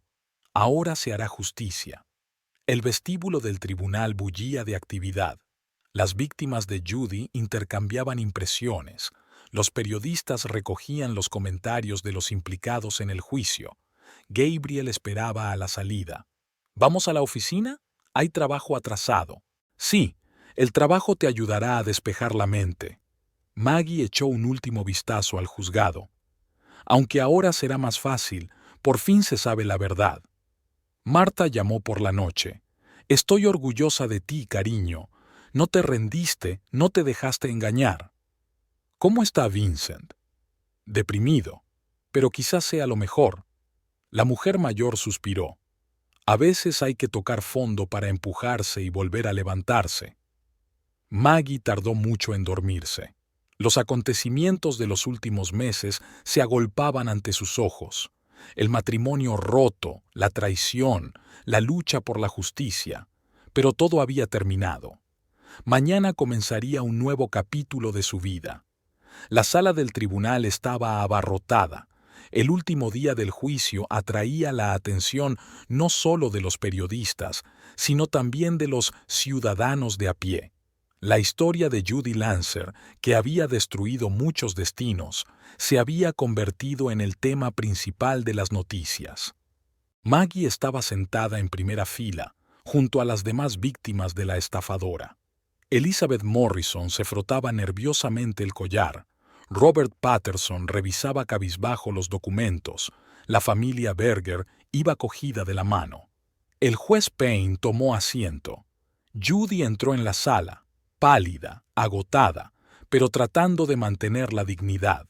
Ahora se hará justicia. El vestíbulo del tribunal bullía de actividad. Las víctimas de Judy intercambiaban impresiones. Los periodistas recogían los comentarios de los implicados en el juicio. Gabriel esperaba a la salida. ¿Vamos a la oficina? Hay trabajo atrasado. Sí, el trabajo te ayudará a despejar la mente. Maggie echó un último vistazo al juzgado. Aunque ahora será más fácil, por fin se sabe la verdad. Marta llamó por la noche. Estoy orgullosa de ti, cariño. No te rendiste, no te dejaste engañar. ¿Cómo está Vincent? Deprimido, pero quizás sea lo mejor. La mujer mayor suspiró. A veces hay que tocar fondo para empujarse y volver a levantarse. Maggie tardó mucho en dormirse. Los acontecimientos de los últimos meses se agolpaban ante sus ojos. El matrimonio roto, la traición, la lucha por la justicia. Pero todo había terminado. Mañana comenzaría un nuevo capítulo de su vida. La sala del tribunal estaba abarrotada. El último día del juicio atraía la atención no solo de los periodistas, sino también de los ciudadanos de a pie. La historia de Judy Lancer, que había destruido muchos destinos, se había convertido en el tema principal de las noticias. Maggie estaba sentada en primera fila, junto a las demás víctimas de la estafadora. Elizabeth Morrison se frotaba nerviosamente el collar. Robert Patterson revisaba cabizbajo los documentos. La familia Berger iba cogida de la mano. El juez Payne tomó asiento. Judy entró en la sala, pálida, agotada, pero tratando de mantener la dignidad.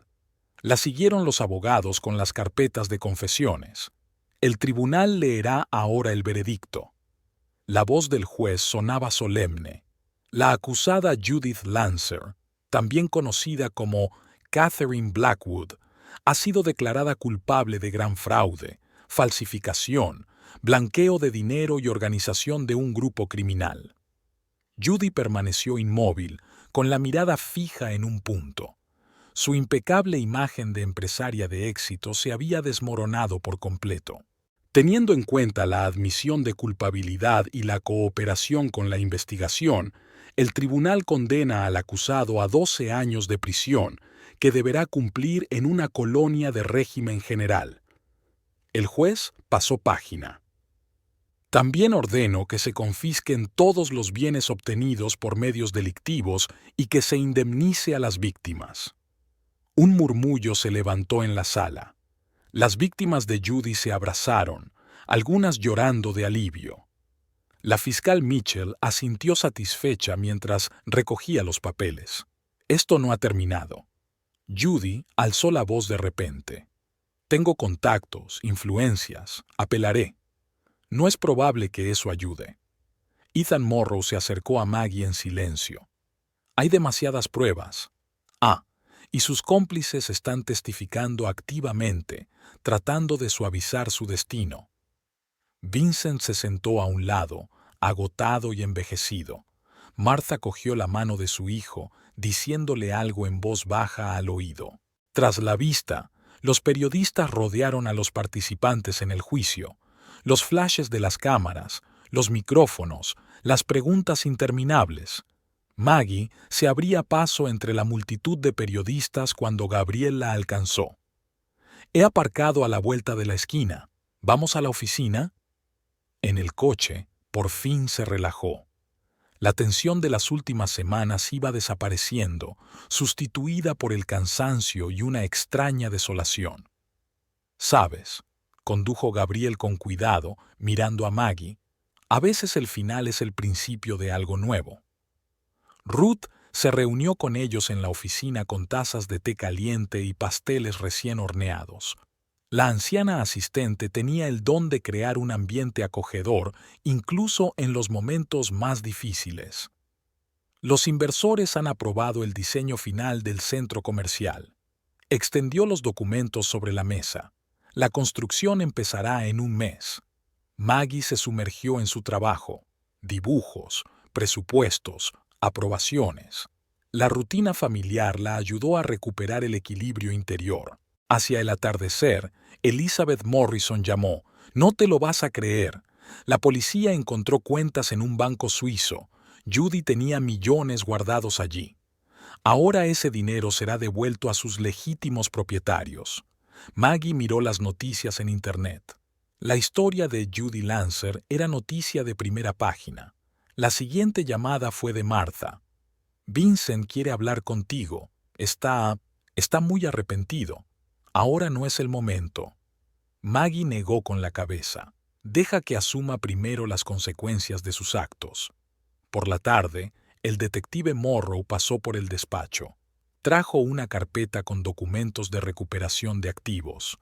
La siguieron los abogados con las carpetas de confesiones. El tribunal leerá ahora el veredicto. La voz del juez sonaba solemne. La acusada Judith Lancer, también conocida como Catherine Blackwood, ha sido declarada culpable de gran fraude, falsificación, blanqueo de dinero y organización de un grupo criminal. Judy permaneció inmóvil, con la mirada fija en un punto. Su impecable imagen de empresaria de éxito se había desmoronado por completo. Teniendo en cuenta la admisión de culpabilidad y la cooperación con la investigación, el tribunal condena al acusado a 12 años de prisión, que deberá cumplir en una colonia de régimen general. El juez pasó página. También ordeno que se confisquen todos los bienes obtenidos por medios delictivos y que se indemnice a las víctimas. Un murmullo se levantó en la sala. Las víctimas de Judy se abrazaron, algunas llorando de alivio. La fiscal Mitchell asintió satisfecha mientras recogía los papeles. Esto no ha terminado. Judy alzó la voz de repente. Tengo contactos, influencias, apelaré. No es probable que eso ayude. Ethan Morrow se acercó a Maggie en silencio. Hay demasiadas pruebas. Y sus cómplices están testificando activamente, tratando de suavizar su destino. Vincent se sentó a un lado, agotado y envejecido. Martha cogió la mano de su hijo, diciéndole algo en voz baja al oído. Tras la vista, los periodistas rodearon a los participantes en el juicio. Los flashes de las cámaras, los micrófonos, las preguntas interminables. Maggie se abría paso entre la multitud de periodistas cuando Gabriel la alcanzó. He aparcado a la vuelta de la esquina. ¿Vamos a la oficina? En el coche, por fin se relajó. La tensión de las últimas semanas iba desapareciendo, sustituida por el cansancio y una extraña desolación. «Sabes», condujo Gabriel con cuidado, mirando a Maggie, «a veces el final es el principio de algo nuevo». Ruth se reunió con ellos en la oficina con tazas de té caliente y pasteles recién horneados. La anciana asistente tenía el don de crear un ambiente acogedor incluso en los momentos más difíciles. Los inversores han aprobado el diseño final del centro comercial. Extendió los documentos sobre la mesa. La construcción empezará en un mes. Maggie se sumergió en su trabajo. Dibujos, presupuestos, aprobaciones. La rutina familiar la ayudó a recuperar el equilibrio interior. Hacia el atardecer, Elizabeth Morrison llamó. «No te lo vas a creer. La policía encontró cuentas en un banco suizo. Judy tenía millones guardados allí. Ahora ese dinero será devuelto a sus legítimos propietarios. Maggie miró las noticias en Internet. La historia de Judy Lancer era noticia de primera página. La siguiente llamada fue de Martha. Vincent quiere hablar contigo. Está muy arrepentido. Ahora no es el momento. Maggie negó con la cabeza. Deja que asuma primero las consecuencias de sus actos. Por la tarde, el detective Morrow pasó por el despacho. Trajo una carpeta con documentos de recuperación de activos.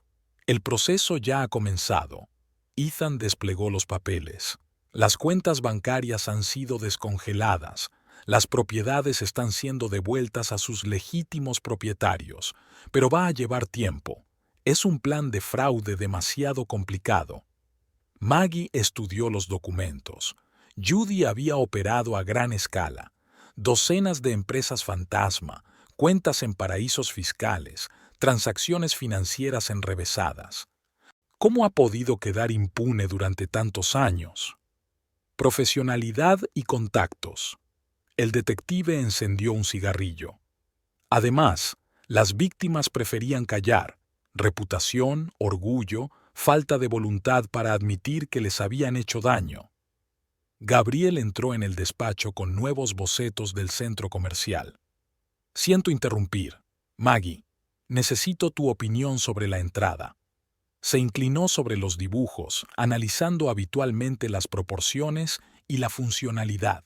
El proceso ya ha comenzado. Ethan desplegó los papeles. Las cuentas bancarias han sido descongeladas. Las propiedades están siendo devueltas a sus legítimos propietarios, pero va a llevar tiempo. Es un plan de fraude demasiado complicado. Maggie estudió los documentos. Judy había operado a gran escala. Docenas de empresas fantasma, cuentas en paraísos fiscales, transacciones financieras enrevesadas. ¿Cómo ha podido quedar impune durante tantos años? Profesionalidad y contactos. El detective encendió un cigarrillo. Además, las víctimas preferían callar. Reputación, orgullo, falta de voluntad para admitir que les habían hecho daño. Gabriel entró en el despacho con nuevos bocetos del centro comercial. Siento interrumpir. Maggie, necesito tu opinión sobre la entrada. Se inclinó sobre los dibujos, analizando habitualmente las proporciones y la funcionalidad.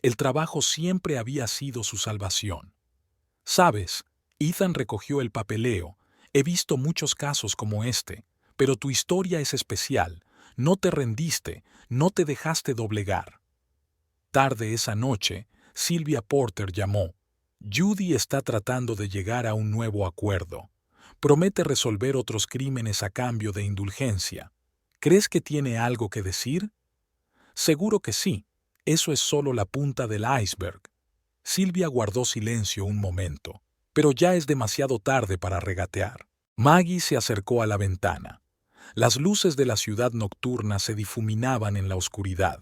El trabajo siempre había sido su salvación. Sabes, Ethan recogió el papeleo. He visto muchos casos como este, pero tu historia es especial. No te rendiste, no te dejaste doblegar. Tarde esa noche, Sylvia Porter llamó. Judy está tratando de llegar a un nuevo acuerdo. Promete resolver otros crímenes a cambio de indulgencia. ¿Crees que tiene algo que decir? Seguro que sí. Eso es solo la punta del iceberg. Sylvia guardó silencio un momento, pero ya es demasiado tarde para regatear. Maggie se acercó a la ventana. Las luces de la ciudad nocturna se difuminaban en la oscuridad.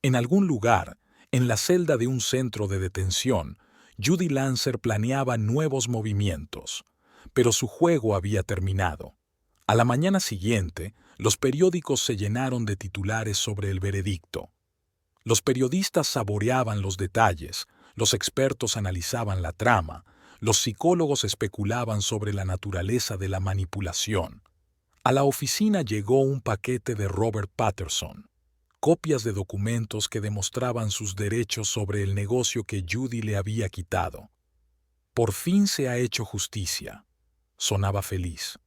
En algún lugar, en la celda de un centro de detención, Judy Lancer planeaba nuevos movimientos. Pero su juego había terminado. A la mañana siguiente, los periódicos se llenaron de titulares sobre el veredicto. Los periodistas saboreaban los detalles, los expertos analizaban la trama, los psicólogos especulaban sobre la naturaleza de la manipulación. A la oficina llegó un paquete de Robert Patterson, copias de documentos que demostraban sus derechos sobre el negocio que Judy le había quitado. Por fin se ha hecho justicia. Sonaba feliz.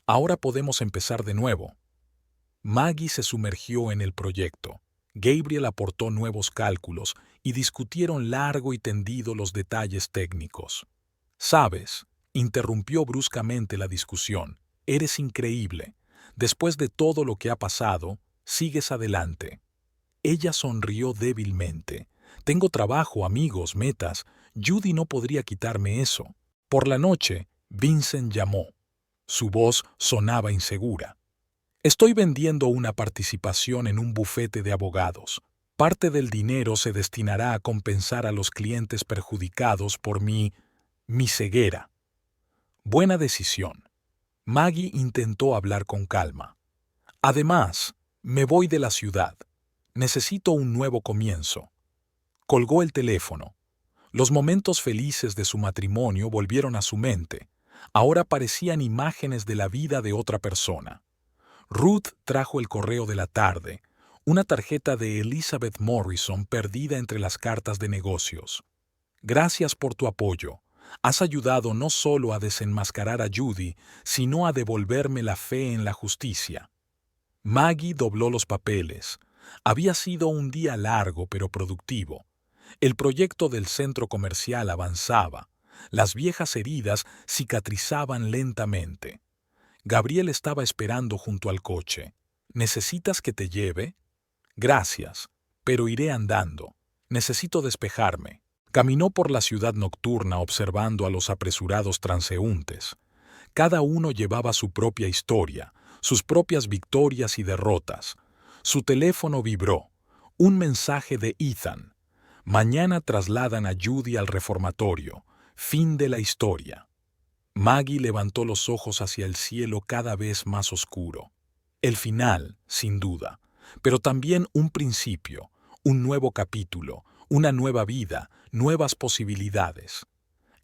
Ahora podemos empezar de nuevo. Maggie se sumergió en el proyecto. Gabriel aportó nuevos cálculos y discutieron largo y tendido los detalles técnicos. «Sabes», interrumpió bruscamente la discusión, «eres increíble. Después de todo lo que ha pasado, sigues adelante». Ella sonrió débilmente. «Tengo trabajo, amigos, metas. Judy no podría quitarme eso». Por la noche, Vincent llamó. Su voz sonaba insegura. «Estoy vendiendo una participación en un bufete de abogados. Parte del dinero se destinará a compensar a los clientes perjudicados por mi ceguera». Buena decisión. Maggie intentó hablar con calma. «Además, me voy de la ciudad. Necesito un nuevo comienzo». Colgó el teléfono. Los momentos felices de su matrimonio volvieron a su mente. Ahora parecían imágenes de la vida de otra persona. Ruth trajo el correo de la tarde, una tarjeta de Elizabeth Morrison perdida entre las cartas de negocios. «Gracias por tu apoyo. Has ayudado no solo a desenmascarar a Judy, sino a devolverme la fe en la justicia». Maggie dobló los papeles. Había sido un día largo pero productivo. El proyecto del centro comercial avanzaba. Las viejas heridas cicatrizaban lentamente. Gabriel estaba esperando junto al coche. «¿Necesitas que te lleve?» «Gracias, pero iré andando. Necesito despejarme». Caminó por la ciudad nocturna observando a los apresurados transeúntes. Cada uno llevaba su propia historia, sus propias victorias y derrotas. Su teléfono vibró. Un mensaje de Ethan. Mañana trasladan a Judy al reformatorio. Fin de la historia. Maggie levantó los ojos hacia el cielo cada vez más oscuro. El final, sin duda, pero también un principio, un nuevo capítulo, una nueva vida, nuevas posibilidades.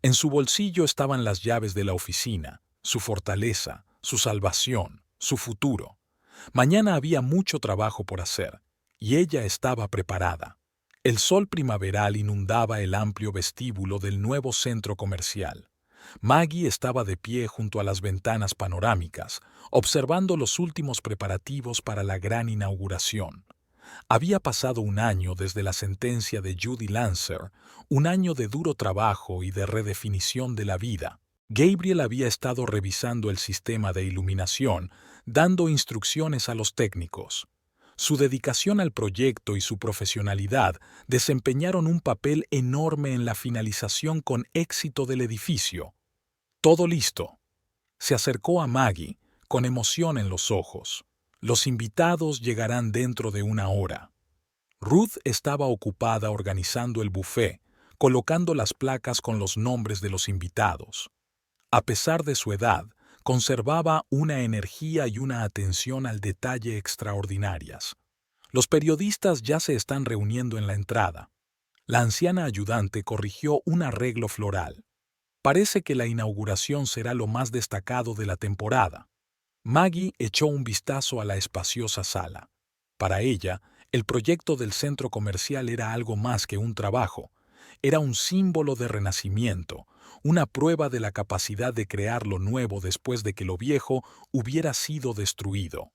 En su bolsillo estaban las llaves de la oficina, su fortaleza, su salvación, su futuro. Mañana había mucho trabajo por hacer, y ella estaba preparada. El sol primaveral inundaba el amplio vestíbulo del nuevo centro comercial. Maggie estaba de pie junto a las ventanas panorámicas, observando los últimos preparativos para la gran inauguración. Había pasado un año desde la sentencia de Judy Lancer, un año de duro trabajo y de redefinición de la vida. Gabriel había estado revisando el sistema de iluminación, dando instrucciones a los técnicos. Su dedicación al proyecto y su profesionalidad desempeñaron un papel enorme en la finalización con éxito del edificio. Todo listo. Se acercó a Maggie, con emoción en los ojos. Los invitados llegarán dentro de una hora. Ruth estaba ocupada organizando el buffet, colocando las placas con los nombres de los invitados. A pesar de su edad, conservaba una energía y una atención al detalle extraordinarias. Los periodistas ya se están reuniendo en la entrada. La anciana ayudante corrigió un arreglo floral. Parece que la inauguración será lo más destacado de la temporada. Maggie echó un vistazo a la espaciosa sala. Para ella, el proyecto del centro comercial era algo más que un trabajo. Era un símbolo de renacimiento, una prueba de la capacidad de crear lo nuevo después de que lo viejo hubiera sido destruido.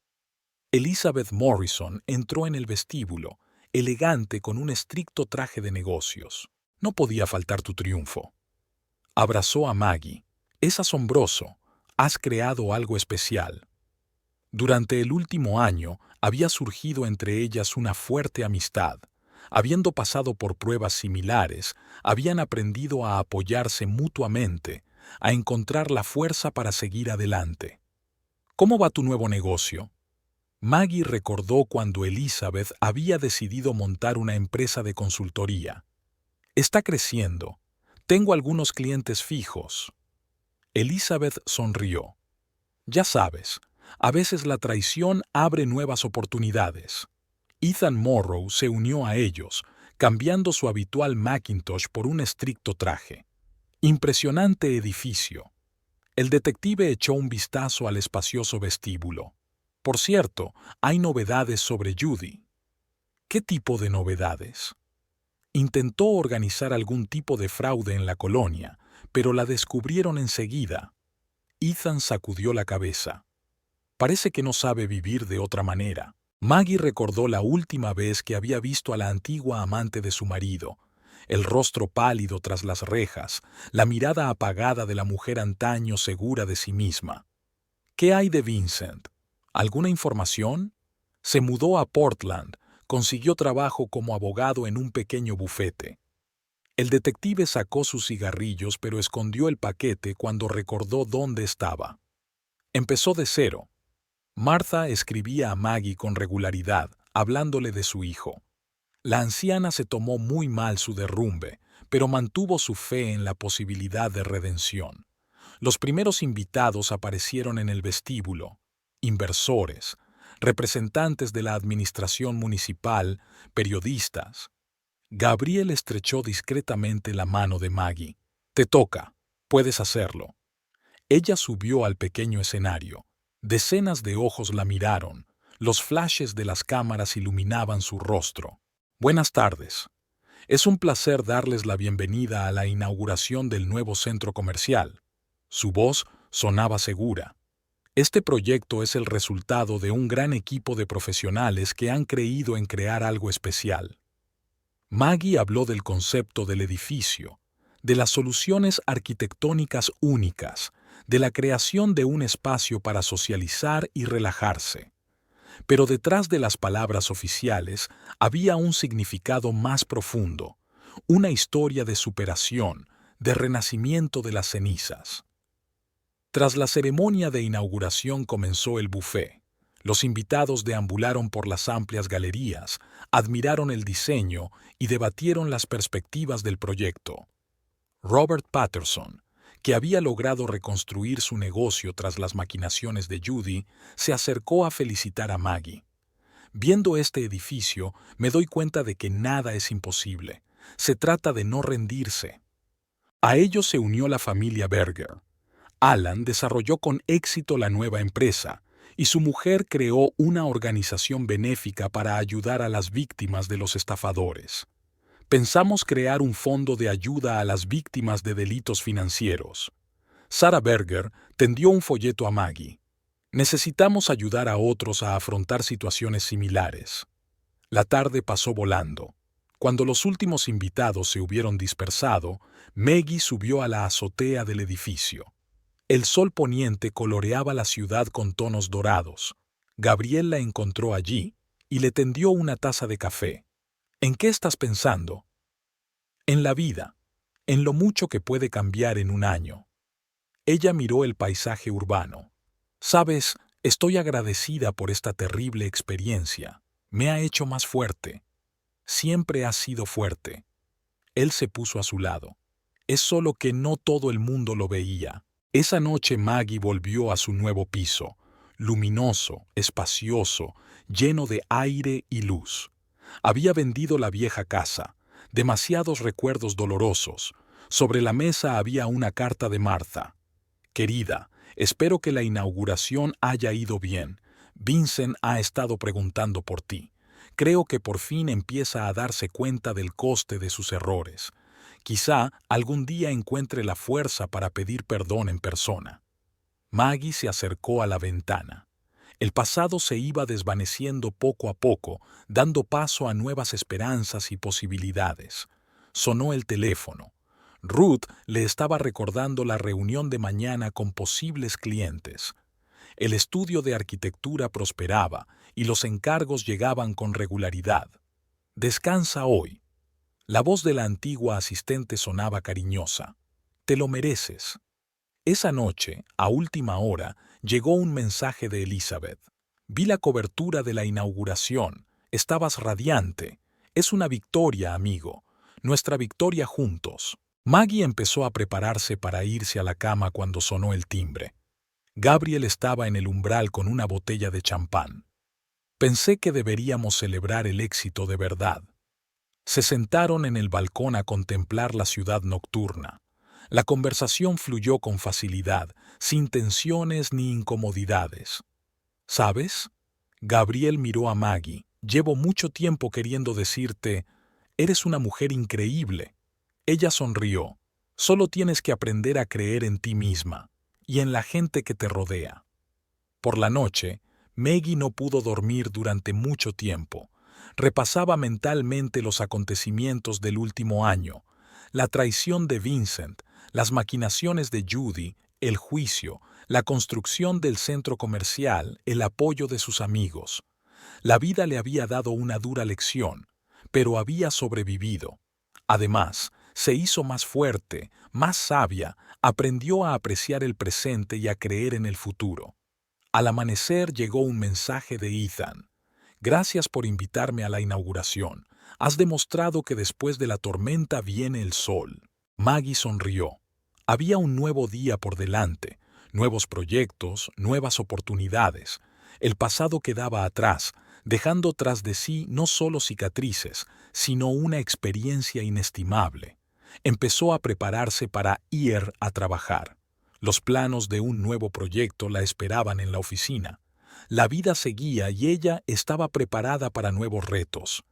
Elizabeth Morrison entró en el vestíbulo, elegante con un estricto traje de negocios. No podía faltar tu triunfo. Abrazó a Maggie. Es asombroso. Has creado algo especial. Durante el último año había surgido entre ellas una fuerte amistad. Habiendo pasado por pruebas similares, habían aprendido a apoyarse mutuamente, a encontrar la fuerza para seguir adelante. ¿Cómo va tu nuevo negocio? Maggie recordó cuando Elizabeth había decidido montar una empresa de consultoría. Está creciendo. Tengo algunos clientes fijos. Elizabeth sonrió. Ya sabes, a veces la traición abre nuevas oportunidades. Ethan Morrow se unió a ellos, cambiando su habitual Macintosh por un estricto traje. Impresionante edificio. El detective echó un vistazo al espacioso vestíbulo. Por cierto, hay novedades sobre Judy. ¿Qué tipo de novedades? Intentó organizar algún tipo de fraude en la colonia, pero la descubrieron enseguida. Ethan sacudió la cabeza. Parece que no sabe vivir de otra manera. Maggie recordó la última vez que había visto a la antigua amante de su marido, el rostro pálido tras las rejas, la mirada apagada de la mujer antaño segura de sí misma. ¿Qué hay de Vincent? ¿Alguna información? Se mudó a Portland, consiguió trabajo como abogado en un pequeño bufete. El detective sacó sus cigarrillos pero escondió el paquete cuando recordó dónde estaba. Empezó de cero. Martha escribía a Maggie con regularidad, hablándole de su hijo. La anciana se tomó muy mal su derrumbe, pero mantuvo su fe en la posibilidad de redención. Los primeros invitados aparecieron en el vestíbulo: inversores, representantes de la administración municipal, periodistas. Gabriel estrechó discretamente la mano de Maggie. Te toca, puedes hacerlo. Ella subió al pequeño escenario. Decenas de ojos la miraron. Los flashes de las cámaras iluminaban su rostro. Buenas tardes. Es un placer darles la bienvenida a la inauguración del nuevo centro comercial. Su voz sonaba segura. Este proyecto es el resultado de un gran equipo de profesionales que han creído en crear algo especial. Maggie habló del concepto del edificio, de las soluciones arquitectónicas únicas, de la creación de un espacio para socializar y relajarse. Pero detrás de las palabras oficiales había un significado más profundo, una historia de superación, de renacimiento de las cenizas. Tras la ceremonia de inauguración comenzó el buffet. Los invitados deambularon por las amplias galerías, admiraron el diseño y debatieron las perspectivas del proyecto. Robert Patterson, que había logrado reconstruir su negocio tras las maquinaciones de Judy, se acercó a felicitar a Maggie. Viendo este edificio, me doy cuenta de que nada es imposible. Se trata de no rendirse. A ellos se unió la familia Berger. Alan desarrolló con éxito la nueva empresa y su mujer creó una organización benéfica para ayudar a las víctimas de los estafadores. Pensamos crear un fondo de ayuda a las víctimas de delitos financieros. Sarah Berger tendió un folleto a Maggie. Necesitamos ayudar a otros a afrontar situaciones similares. La tarde pasó volando. Cuando los últimos invitados se hubieron dispersado, Maggie subió a la azotea del edificio. El sol poniente coloreaba la ciudad con tonos dorados. Gabriel la encontró allí y le tendió una taza de café. ¿En qué estás pensando? En la vida, en lo mucho que puede cambiar en un año. Ella miró el paisaje urbano. Sabes, estoy agradecida por esta terrible experiencia. Me ha hecho más fuerte. Siempre has sido fuerte. Él se puso a su lado. Es solo que no todo el mundo lo veía. Esa noche Maggie volvió a su nuevo piso, luminoso, espacioso, lleno de aire y luz. Había vendido la vieja casa, demasiados recuerdos dolorosos. Sobre la mesa había una carta de Martha. Querida, espero que la inauguración haya ido bien. Vincent ha estado preguntando por ti. Creo que por fin empieza a darse cuenta del coste de sus errores. Quizá algún día encuentre la fuerza para pedir perdón en persona. Maggie se acercó a la ventana. El pasado se iba desvaneciendo poco a poco, dando paso a nuevas esperanzas y posibilidades. Sonó el teléfono. Ruth le estaba recordando la reunión de mañana con posibles clientes. El estudio de arquitectura prosperaba y los encargos llegaban con regularidad. Descansa hoy. La voz de la antigua asistente sonaba cariñosa. Te lo mereces. Esa noche, a última hora, llegó un mensaje de Elizabeth. Vi la cobertura de la inauguración. Estabas radiante. Es una victoria, amigo. Nuestra victoria juntos. Maggie empezó a prepararse para irse a la cama cuando sonó el timbre. Gabriel estaba en el umbral con una botella de champán. Pensé que deberíamos celebrar el éxito de verdad. Se sentaron en el balcón a contemplar la ciudad nocturna. La conversación fluyó con facilidad, sin tensiones ni incomodidades. ¿Sabes? Gabriel miró a Maggie. Llevo mucho tiempo queriendo decirte, eres una mujer increíble. Ella sonrió. Solo tienes que aprender a creer en ti misma y en la gente que te rodea. Por la noche, Maggie no pudo dormir durante mucho tiempo. Repasaba mentalmente los acontecimientos del último año, la traición de Vincent, las maquinaciones de Judy, el juicio, la construcción del centro comercial, el apoyo de sus amigos. La vida le había dado una dura lección, pero había sobrevivido. Además, se hizo más fuerte, más sabia, aprendió a apreciar el presente y a creer en el futuro. Al amanecer llegó un mensaje de Ethan. Gracias por invitarme a la inauguración. Has demostrado que después de la tormenta viene el sol. Maggie sonrió. Había un nuevo día por delante, nuevos proyectos, nuevas oportunidades. El pasado quedaba atrás, dejando tras de sí no solo cicatrices, sino una experiencia inestimable. Empezó a prepararse para ir a trabajar. Los planos de un nuevo proyecto la esperaban en la oficina. La vida seguía y ella estaba preparada para nuevos retos.